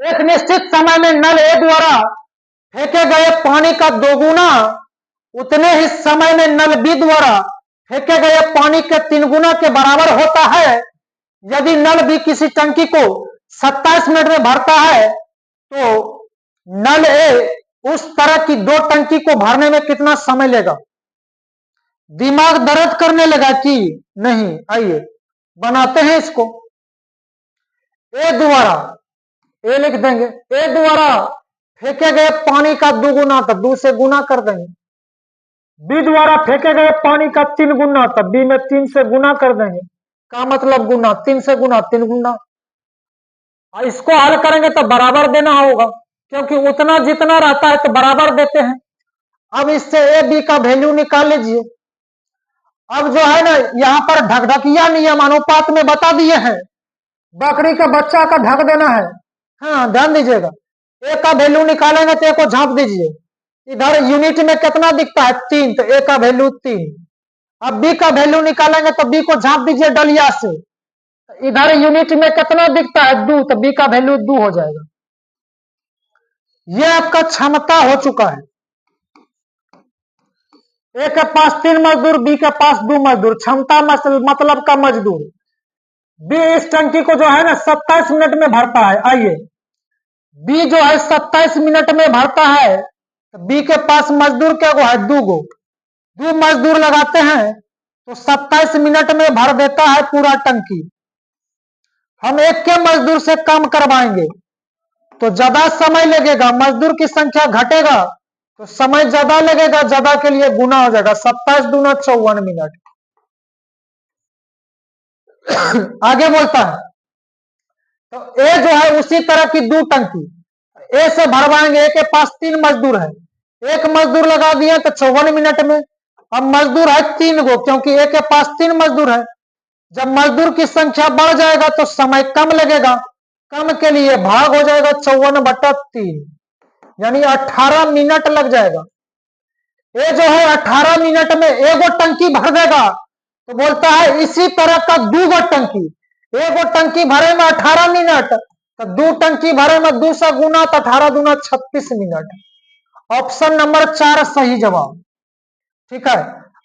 एक निश्चित समय में नल ए द्वारा फेंके गए पानी का दोगुना उतने ही समय में नल बी द्वारा फेंके गए पानी के 3 गुना के बराबर होता है। यदि नल बी किसी टंकी को 27 मिनट में भरता है तो नल ए उस तरह की दो टंकी को भरने में कितना समय लेगा? दिमाग दर्द करने लगा कि नहीं? आइए बनाते हैं इसको। ए द्वारा, ए लिख देंगे, ए द्वारा फेंके गए पानी का 2 गुना, तो 2 से गुना कर देंगे। बी द्वारा फेंके गए पानी का 3 गुना, तो बी में 3 से गुना कर देंगे। का मतलब गुना, 3 से गुना 3 गुना। इसको हल करेंगे तो बराबर देना होगा, क्योंकि उतना जितना रहता है तो बराबर देते हैं। अब इससे ए बी का वैल्यू निकाल लीजिए। अब जो है ना, यहाँ पर ढकढकिया नियम अनुपात में बता दिए हैं, बकरी के बच्चा का ढक देना है। हाँ ध्यान दीजिएगा, ए का वैल्यू निकालेंगे तो ए को झांप दीजिए। इधर यूनिट में कितना दिखता है? 3, तो ए का वैल्यू 3। अब बी का वैल्यू निकालेंगे तो बी को झांप दीजिए डलिया से। इधर यूनिट में कितना दिखता है? 2, तो बी का वैल्यू 2 हो जाएगा। ये आपका क्षमता हो चुका है। ए के पास 3 मजदूर, बी के पास 2 मजदूर। क्षमता मतलब का मजदूर। बी इस टंकी को जो है ना 27 मिनट में भरता है। आइए, बी जो है 27 मिनट में भरता है, तो बी के पास मजदूर क्या गो है? 2 गो। 2 मजदूर लगाते हैं तो 27 मिनट में भर देता है पूरा टंकी। हम एक के मजदूर से कम करवाएंगे तो ज्यादा समय लगेगा, मजदूर की संख्या घटेगा तो समय ज्यादा लगेगा, ज्यादा के लिए गुना हो जाएगा। 27 दूना 54 मिनट। आगे बोलता है, तो ए जो है उसी तरह की 2 टंकी ए से भरवाएंगे। ए के पास 3 मजदूर है, एक मजदूर लगा दिए तो 54 मिनट में। अब मजदूर है 3 गो, क्योंकि ए के पास 3 मजदूर है। जब मजदूर की संख्या बढ़ जाएगा तो समय कम लगेगा, कम के लिए भाग हो जाएगा 54/3, यानी 18 मिनट लग जाएगा। ये जो है 18 मिनट में एगो टंकी भर देगा। तो बोलता है इसी तरह का 2 गो टंकी, एगो टंकी भरे में 18 मिनट, तो 2 टंकी भरे में 2 से गुना, तो 18 दूना 36 मिनट। ऑप्शन नंबर 4 सही जवाब। ठीक है,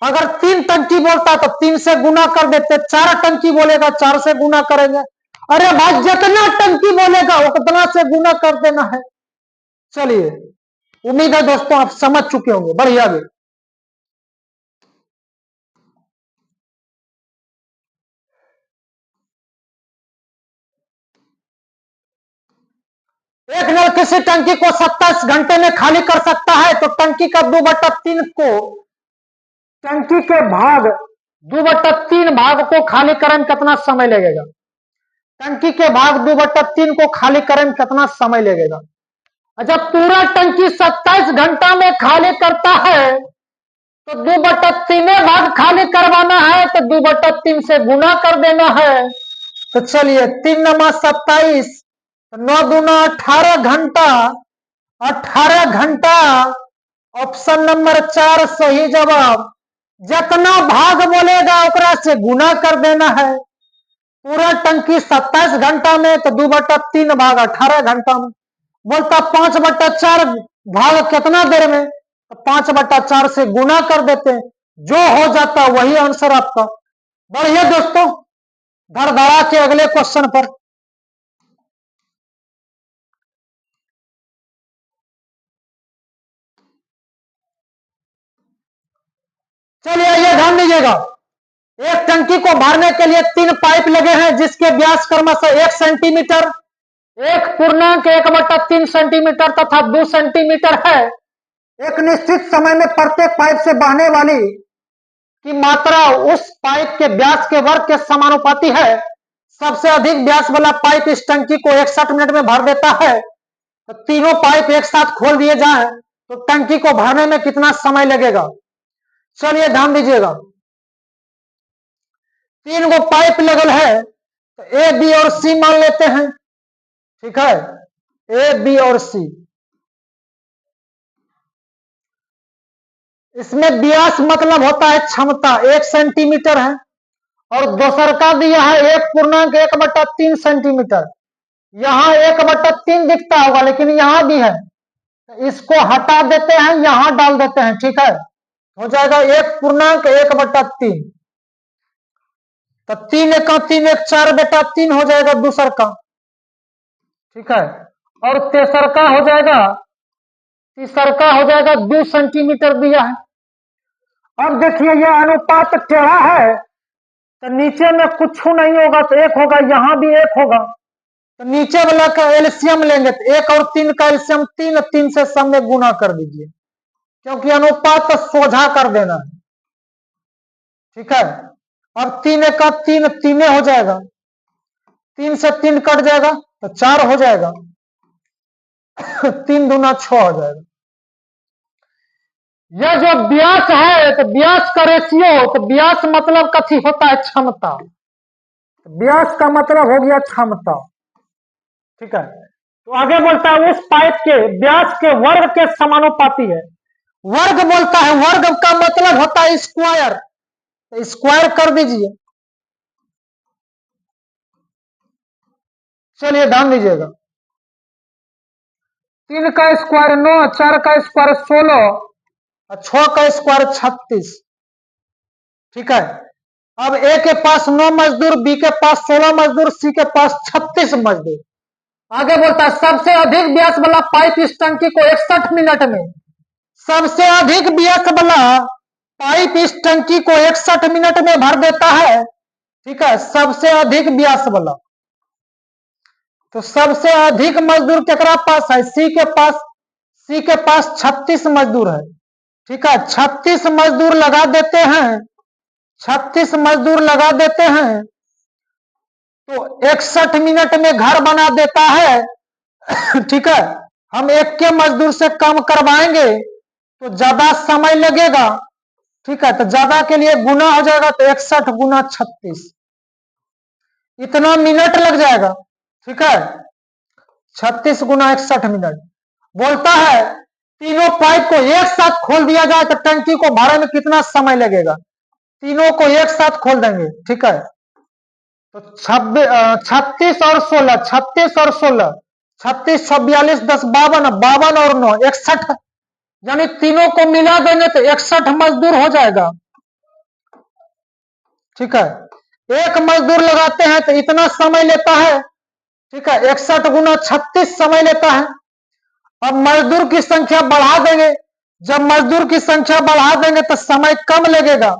अगर 3 टंकी बोलता तो 3 से गुना कर देते, 4 टंकी बोलेगा 4 से गुना करेंगे। अरे भाई जितना टंकी बोलेगा उतना से गुना कर देना है। चलिए, उम्मीद है दोस्तों आप समझ चुके होंगे। बढ़िया भी, एक नल किसी टंकी को 27 घंटे में खाली कर सकता है, तो टंकी का 2/3 को, टंकी के भाग 2/3 भाग को खाली करने में कितना समय लगेगा? टंकी के भाग 2/3 को खाली करने में कितना समय लगेगा? जब पूरा टंकी 27 घंटा में खाली करता है तो 2/3 भाग खाली करवाना है, तो 2/3 से गुना कर देना है। तो चलिए, 3 नमा 27, 9 दूना 18 घंटा, 18 घंटा। ऑप्शन नंबर 4 सही जवाब। जितना भाग बोलेगा उकरा से गुना कर देना है। पूरा टंकी 27 घंटा में, तो 2/3 भाग 18 घंटा में। बोलता 5/4 भाग कितना देर में? तो 5/4 से गुना कर देते हैं, जो हो जाता वही आंसर आपका। बढ़िया दोस्तों, धड़धड़ा के अगले क्वेश्चन पर। चलिए आइए ध्यान दीजिएगा, एक टंकी को भरने के लिए 3 पाइप लगे हैं, जिसके व्यास क्रमशः 1 सेंटीमीटर, 1.1/3 सेंटीमीटर तथा 2 सेंटीमीटर है। एक निश्चित समय में प्रत्येक पाइप से बहने वाली की मात्रा उस पाइप के व्यास के वर्ग के समानुपाती है। सबसे अधिक व्यास वाला पाइप इस टंकी को 61 मिनट में भर देता है। तो तीनों पाइप एक साथ खोल दिए जाए तो टंकी को भरने में कितना समय लगेगा? चलिए ध्यान दीजिएगा, 3 गो पाइप लगल है, तो ए बी और सी मान लेते हैं। ठीक है, ए बी और सी। इसमें व्यास मतलब होता है क्षमता, 1 सेंटीमीटर है, और दोसर का दिया है 1.1/3 सेंटीमीटर। यहां 1/3 दिखता होगा, लेकिन यहां भी है, इसको हटा देते हैं, यहां डाल देते हैं। ठीक है, हो जाएगा 1.1/3, तो 3 1 3 1 4/3 हो जाएगा दूसर का। ठीक है, और तेसर का हो जाएगा तीसरका हो जाएगा 2 सेंटीमीटर दिया है। अब देखिए ये अनुपात टेढ़ा है तो नीचे में कुछ नहीं होगा तो एक होगा, यहां भी एक होगा, तो नीचे वाला का एलसीएम लेंगे तो 1 और 3 का एलसीएम 3, 3 से सब में गुना कर दीजिए क्योंकि अनुपात तो सोझा कर देना है। ठीक है, अब 3 का 3 तीने हो जाएगा, 3 से 3 कट जाएगा तो 4 हो जाएगा, 3 दूना 6 हो जाएगा। यह जो व्यास है तो व्यास का रेशियो, तो व्यास मतलब कथी होता है, क्षमता। व्यास का मतलब हो गया क्षमता। ठीक है, तो आगे बोलता है उस पाइप के व्यास के वर्ग के समानुपाती है। वर्ग बोलता है, वर्ग का मतलब होता है स्क्वायर, तो स्क्वायर कर दीजिए। चलिए ध्यान दीजिएगा, 3 का स्क्वायर 9, 4 का स्क्वायर 16 और 6 का स्क्वायर 36। ठीक है, अब ए के पास 9 मजदूर, बी के पास 16 मजदूर, सी के पास 36 मजदूर। आगे बोलता है सबसे अधिक व्यास वाला पाइप इस टंकी को 61 मिनट में, सबसे अधिक व्यास वाला पाइप इस टंकी को 61 मिनट में भर देता है। ठीक है, सबसे अधिक व्यास वाला, तो सबसे अधिक मजदूर केकरा पास है, सी के पास। सी के पास 36 मजदूर है। ठीक है, 36 मजदूर लगा देते हैं, 36 मजदूर लगा देते हैं तो 61 मिनट में घर बना देता है। ठीक है, हम एक के मजदूर से कम करवाएंगे तो ज्यादा समय लगेगा। ठीक है, तो ज्यादा के लिए गुना हो जाएगा, तो 61 गुना 36, इतना मिनट लग जाएगा। ठीक है, 36 गुना 61 मिनट। बोलता है तीनों पाइप को एक साथ खोल दिया जाए तो टंकी को भरने में कितना समय लगेगा, तीनों को एक साथ खोल देंगे। ठीक है, तो 36 और 16, 36 और 16, 36 42 10 52, 52 और 9 61, यानी तीनों को मिला देंगे तो 61 मजदूर हो जाएगा। ठीक है, एक मजदूर लगाते हैं तो इतना समय लेता है। ठीक है, 61 गुना 36 समय लेता है। अब मजदूर की संख्या बढ़ा देंगे, जब मजदूर की संख्या बढ़ा देंगे तो समय कम लगेगा,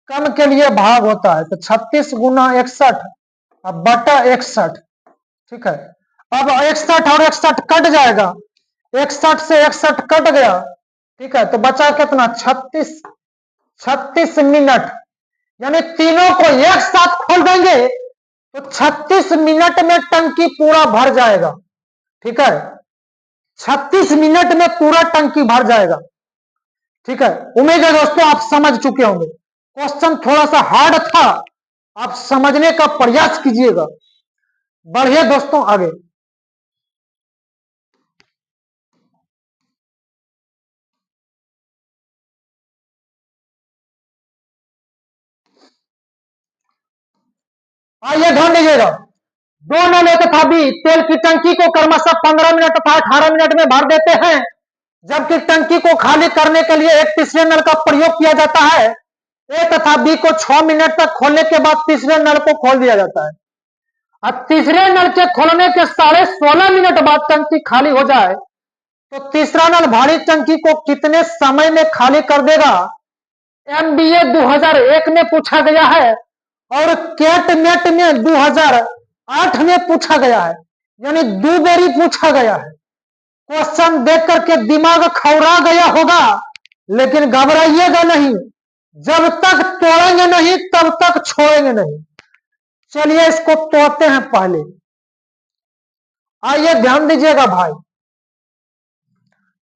कम के लिए भाग होता है, तो 36 गुना 61 अब बटा 61। ठीक है, अब 61 और 61 कट जाएगा, 61 से 61 कट गया। ठीक है, तो बचा कितना, 36, 36 मिनट, यानी तीनों को एक साथ खोल देंगे तो 36 मिनट में टंकी पूरा भर जाएगा। ठीक है, 36 मिनट में पूरा टंकी भर जाएगा। ठीक है, उम्मीद है दोस्तों आप समझ चुके होंगे, क्वेश्चन थोड़ा सा हार्ड था, आप समझने का प्रयास कीजिएगा। बढ़िए दोस्तों आगे। आइए ध्यान दीजिएगा, दो नल एक तथा बी तेल की टंकी को क्रमशः 15 मिनट तथा 18 मिनट में भर देते हैं, जबकि टंकी को खाली करने के लिए एक तीसरे नल का प्रयोग किया जाता है। ए तथा बी को 6 मिनट तक खोलने के बाद तीसरे नल को खोल दिया जाता है। अब तीसरे नल के खोलने के 16.5 मिनट बाद टंकी खाली हो जाए तो तीसरा नल भारी टंकी को कितने समय में खाली कर देगा। एमबीए 2001 में पूछा गया है और कैट नेट में 2008 में पूछा गया है, यानी 2 बारी पूछा गया है। क्वेश्चन देख करके दिमाग खौरा गया होगा, लेकिन घबराइएगा नहीं, जब तक तोड़ेंगे नहीं तब तक छोड़ेंगे नहीं। चलिए इसको तोड़ते हैं पहले। आइए ध्यान दीजिएगा भाई,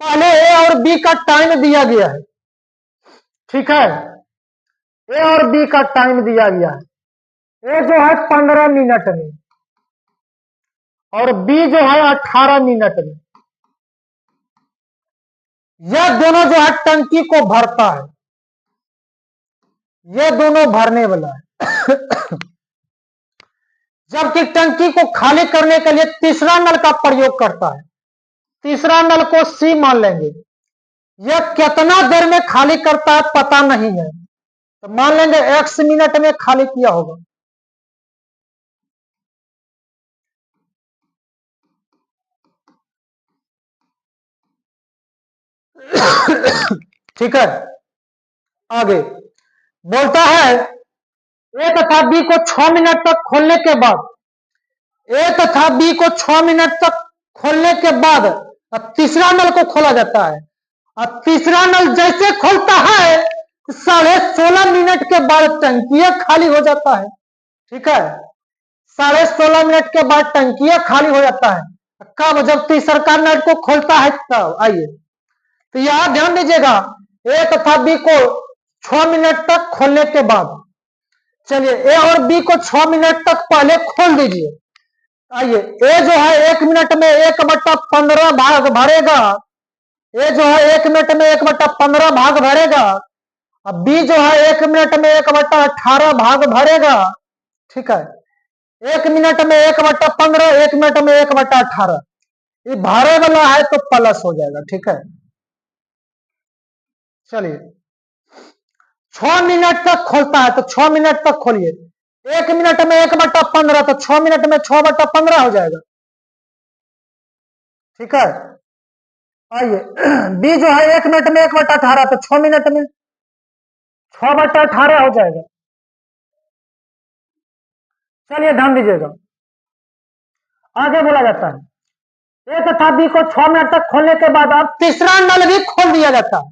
पहले ए और बी का टाइम दिया गया है। ठीक है, ए और बी का टाइम दिया गया है। ए जो है 15 मिनट में और बी जो है 18 मिनट में। यह दोनों जो है टंकी को भरता है, यह दोनों भरने वाला है। जबकि टंकी को खाली करने के लिए तीसरा नल का प्रयोग करता है, तीसरा नल को सी मान लेंगे। यह कितना देर में खाली करता है पता नहीं है, तो मान लेंगे x मिनट में खाली किया होगा। ठीक है, आगे बोलता है ए तथा बी को 6 मिनट तक खोलने के बाद, ए तथा बी को 6 मिनट तक खोलने के बाद तीसरा नल को खोला जाता है। और तीसरा नल जैसे खोलता है 16.5 मिनट के बाद टंकिया खाली हो जाता है। ठीक है, 16.5 मिनट के बाद टंकिया खाली हो जाता है। कब? जब तीसरा नल को खोलता है तब। आइए तो यहां ध्यान दीजिएगा, ए तथा बी को 6 मिनट तक खोलने के बाद। चलिए ए और बी को 6 मिनट तक पहले खोल दीजिए। आइए ए जो है 1 मिनट में 1/15 भाग भरेगा, ए जो है 1 मिनट में 1/15 भाग भरेगा। अब बी जो है 1 मिनट में 1/18 भाग भरेगा। ठीक है, 1 मिनट में 1/15, 1 मिनट में 1/18, ये भारे वाला है तो प्लस हो जाएगा। ठीक है, चलिए 6 मिनट तक खोलता है तो 6 मिनट तक खोलिए। 1 मिनट में 1/15 तो 6 मिनट में 6/15 हो जाएगा। ठीक है, आइए बी जो है 1 मिनट में 1/18 तो 6 मिनट में 6/18 हो जाएगा। चलिए ध्यान दीजिएगा, आगे बोला जाता है ए तथा बी को 6 मिनट तक खोलने के बाद अब तीसरा नल भी खोल दिया जाता है।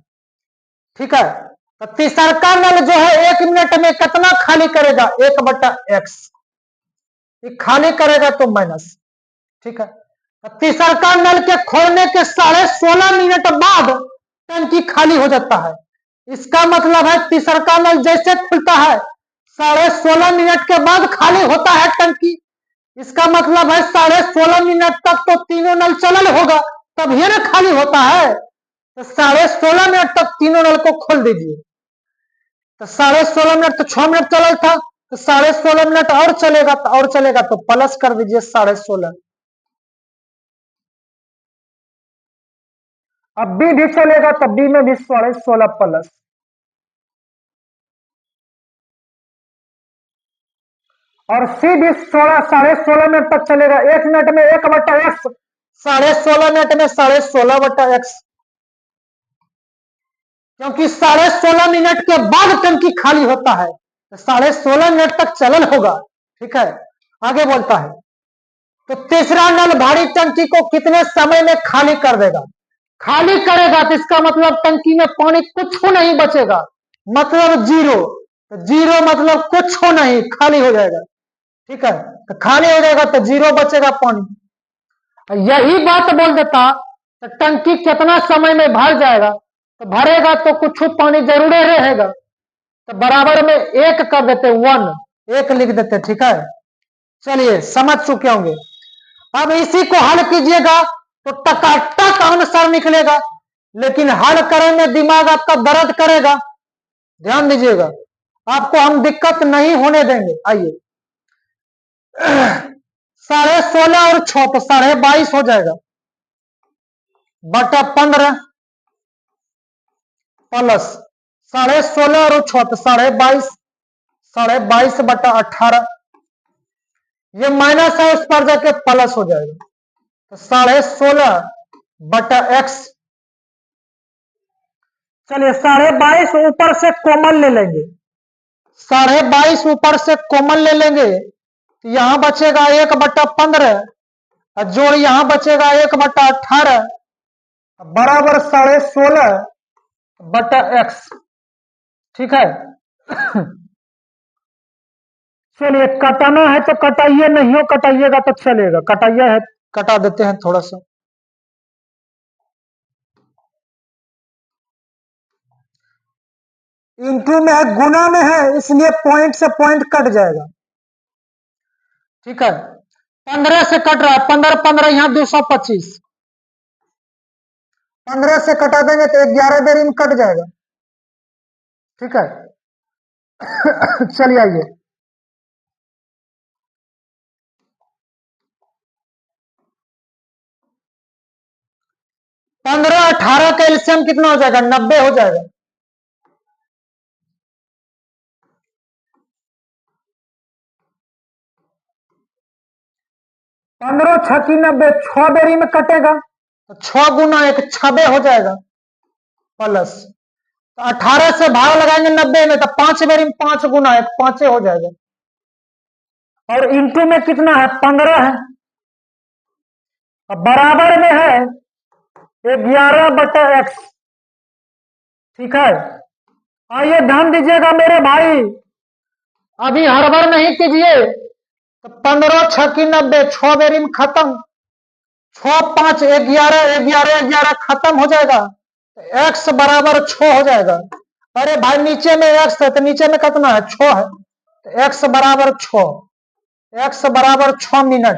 ठीक है, तो तीसरा नल जो है 1 मिनट में कितना खाली करेगा? 1/x, ये खाली करेगा तो माइनस। ठीक है, तो तीसरा नल के खोलने के 16.5 मिनट बाद टंकी खाली हो जाता है। इसका मतलब है तीसरा नल जैसे खुलता है 16.5 मिनट के बाद खाली होता है टंकी। इसका मतलब है 16.5 मिनट तक तो तीनों नल चलल होगा, तब ये ना खाली होता है। तो 16.5 मिनट तक तीनों नल को खोल दीजिए। तो 16.5 मिनट तो 6 मिनट चलल था, तो 16.5 मिनट और चलेगा तो और चलेगा तो प्लस कर दीजिए 16.5। अब बी भी चलेगा तो बी में भी 16.5 प्लस। और सी भी 16.5 मिनट तक चलेगा। 1 मिनट में 1/x, 16.5 मिनट में 16.5/x, क्योंकि 16.5 मिनट के बाद टंकी खाली होता है तो 16.5 मिनट तक चलन होगा। ठीक है, आगे बोलता है तो तीसरा नल भारी टंकी को कितने समय में खाली कर देगा? खाली करेगा तो इसका मतलब टंकी में पानी कुछ नहीं बचेगा, मतलब जीरो। जीरो मतलब कुछ नहीं, खाली हो जाएगा। ठीक है, तो खाली हो जाएगा तो जीरो बचेगा पानी। यही बात बोल देता तो टंकी कितना समय में भर जाएगा, तो भरेगा तो कुछ पानी जरूर रहेगा, तो बराबर में 1 कर देते, 1, 1 लिख देते। ठीक है, चलिए समझ चुके होंगे। अब इसी को हल कीजिएगा तो टकाटक आंसर निकलेगा, लेकिन हल करने में दिमाग आपका दर्द करेगा। ध्यान दीजिएगा, आपको हम दिक्कत नहीं होने देंगे। आइए 16.5 और 6 तो 22.5 हो जाएगा, बटा 15 प्लस 16.5 और 6 तो 22.5, 22.5/18, ये माइनस है उस पर जाके प्लस हो जाएगा, तो 16.5/x। चलिए 22.5 ऊपर से कॉमन ले लेंगे, 22.5 ऊपर से कॉमन ले लेंगे तो यहां बचेगा 1/15, और जो यहां बचेगा 1/18 बराबर 16.5/x। ठीक है चलिए कटाना है तो कटाइए, नहीं हो कटाइएगा तो चलेगा, कटाइए है कटा देते हैं थोड़ा सा। इंटू में है, गुना में है, इसलिए पॉइंट से पॉइंट कट जाएगा। ठीक है, 15 से कट रहा है, 15 15 यहां 225, 15 से कटा देंगे तो 11 देरी में कट जाएगा। ठीक है चलिए आइए 15-18 का एलसीएम कितना हो जाएगा? 90 हो जाएगा। 15 6 की 90, 6 देरी में कटेगा तो 6 गुना 1 6 हो जाएगा। प्लस, तो 18 से भाग लगाएंगे 90 में, तो 5 बार 5 गुना है, 5 हो जाएगा। और इंटू में कितना है, 15 है। अब बराबर में है 11/x। ठीक है, आइए ध्यान दीजिएगा मेरे भाई, अभी हड़बड़ नहीं कीजिए। तो 15 6 की 90, 6 बेरी में खत्म, 6 5 11 11 11 खत्म हो जाएगा, x बराबर 6 हो जाएगा। अरे भाई नीचे में x है, तो नीचे में कितना है, 6 है, तो x बराबर 6, x बराबर 6 मिनट,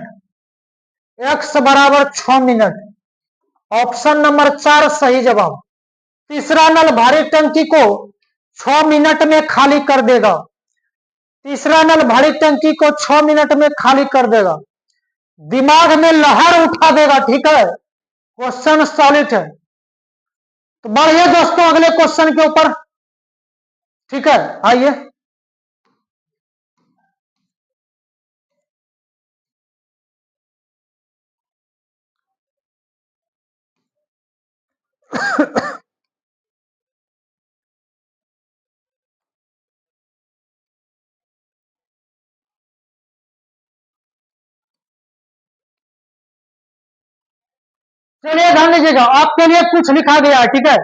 x बराबर 6 मिनट। ऑप्शन नंबर 4 सही जवाब। तीसरा नल भारी टंकी को 6 मिनट में खाली कर देगा। तीसरा नल भारी टंकी को 6 मिनट में खाली कर देगा, दिमाग में लहर उठा देगा। ठीक है, क्वेश्चन सॉलिड है। तो बढ़िए दोस्तों अगले क्वेश्चन के ऊपर। ठीक है, आइए। चलिए ध्यान दीजिएगा, आपके लिए कुछ लिखा गया है। ठीक है,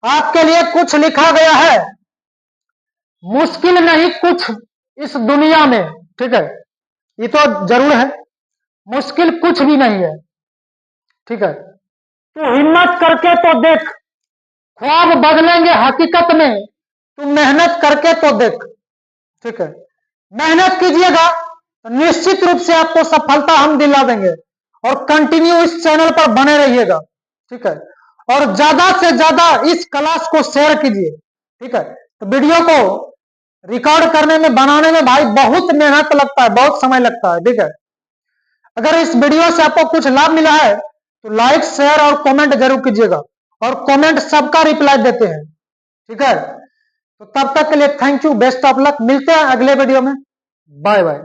आपके लिए कुछ लिखा गया है, मुश्किल नहीं कुछ इस दुनिया में। ठीक है, ये तो जरूर है, मुश्किल कुछ भी नहीं है। ठीक है, तो हिम्मत करके तो देख, ख्वाब बदलेंगे हकीकत में, तू मेहनत करके तो देख। ठीक है, मेहनत कीजिएगा तो निश्चित रूप से आपको सफलता हम दिला देंगे, और कंटिन्यू इस चैनल पर बने रहिएगा। ठीक है, और ज्यादा से ज्यादा इस क्लास को शेयर कीजिए। ठीक है, तो वीडियो को रिकॉर्ड करने में, बनाने में भाई बहुत मेहनत लगता है, बहुत समय लगता है। ठीक है, अगर इस वीडियो से आपको कुछ लाभ मिला है तो लाइक शेयर और कमेंट जरूर कीजिएगा, और कमेंट सबका रिप्लाई देते हैं। ठीक है, तो तब तक के लिए thank you, best of luck, मिलते हैं अगले वीडियो में, बाय बाय।